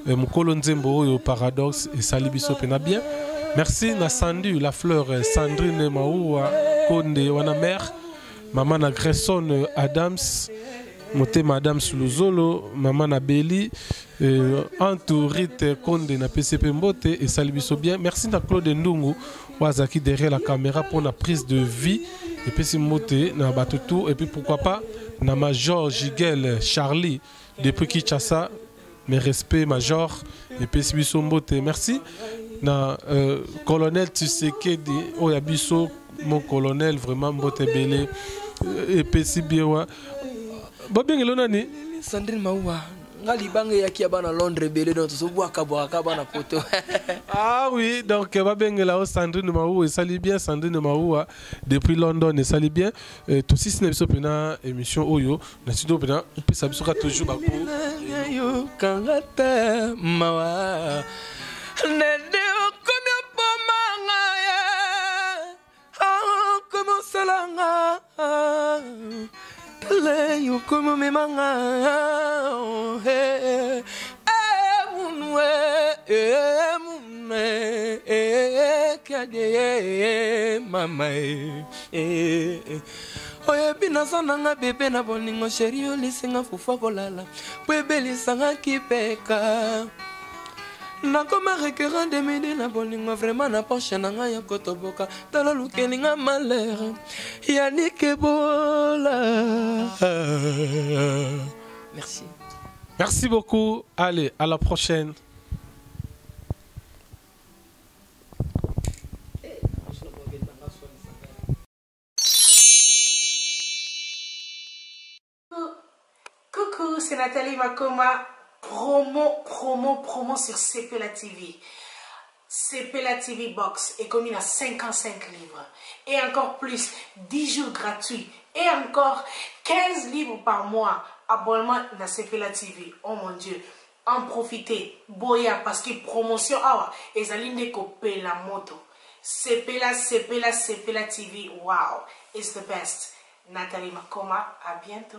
Mukolo Nzembo au Paradoxe et Salibiso Pena bien. Merci na Sandu, la fleur Sandrine Maoua, Konde Wanamer, Maman na Gresson Adams, Moté Madame Suluzolo, Maman na Beli, Antourite Konde na PCP Mbote et Salibiso bien. Merci na Claude Ndungu, Wazaki derrière la caméra pour la prise de vie. Et puis Moté na Batutu et puis pourquoi pas na Major Jigel Charlie. Depuis Kinshasa, mes respects, Major, et puis Mbote. Merci. Na colonel Tshisekedi, Oyabiso, mon colonel, vraiment Mbote Belé, et puis Sibiewa. Bobing Elonani Sandrine Maoua. Ngalibangé ya kia bana Londres belé donc so bois kabaka bana poto. Ah oui, donc Babeng là Sandrine Maoua et salut bien Sandrine Maoua depuis London et salut bien tout si ce n'est pas une émission Oyo, na studio pena on peut s'absouka toujours bako. Yo kangata mawa. Nende komyo pomanga ya. Ah comment salanga. Le yo como me manga munwe kade mama oye bina sananga bebe na boningo sheri yo lisinga fufa kolala bebe lisanga kipeka nakoma récurrent de midi na bolingo vraiment na poche nanga ya kotoboka tala lukelinga malheur yannick bola. Merci. Merci beaucoup. Allez, à la prochaine. Coucou, c'est Nathalie Makoma. Promo sur CPLA TV. CPLA TV Box est commis à 55 livres. Et encore plus, 10 jours gratuits. Et encore 15 livres par mois. Abonnement dans CPLA TV. Oh mon Dieu. En profitez. Boya parce que promotion. Ah, et ça l'inde coupé la moto. CPLA TV. Wow. It's the best. Nathalie Makoma. À bientôt.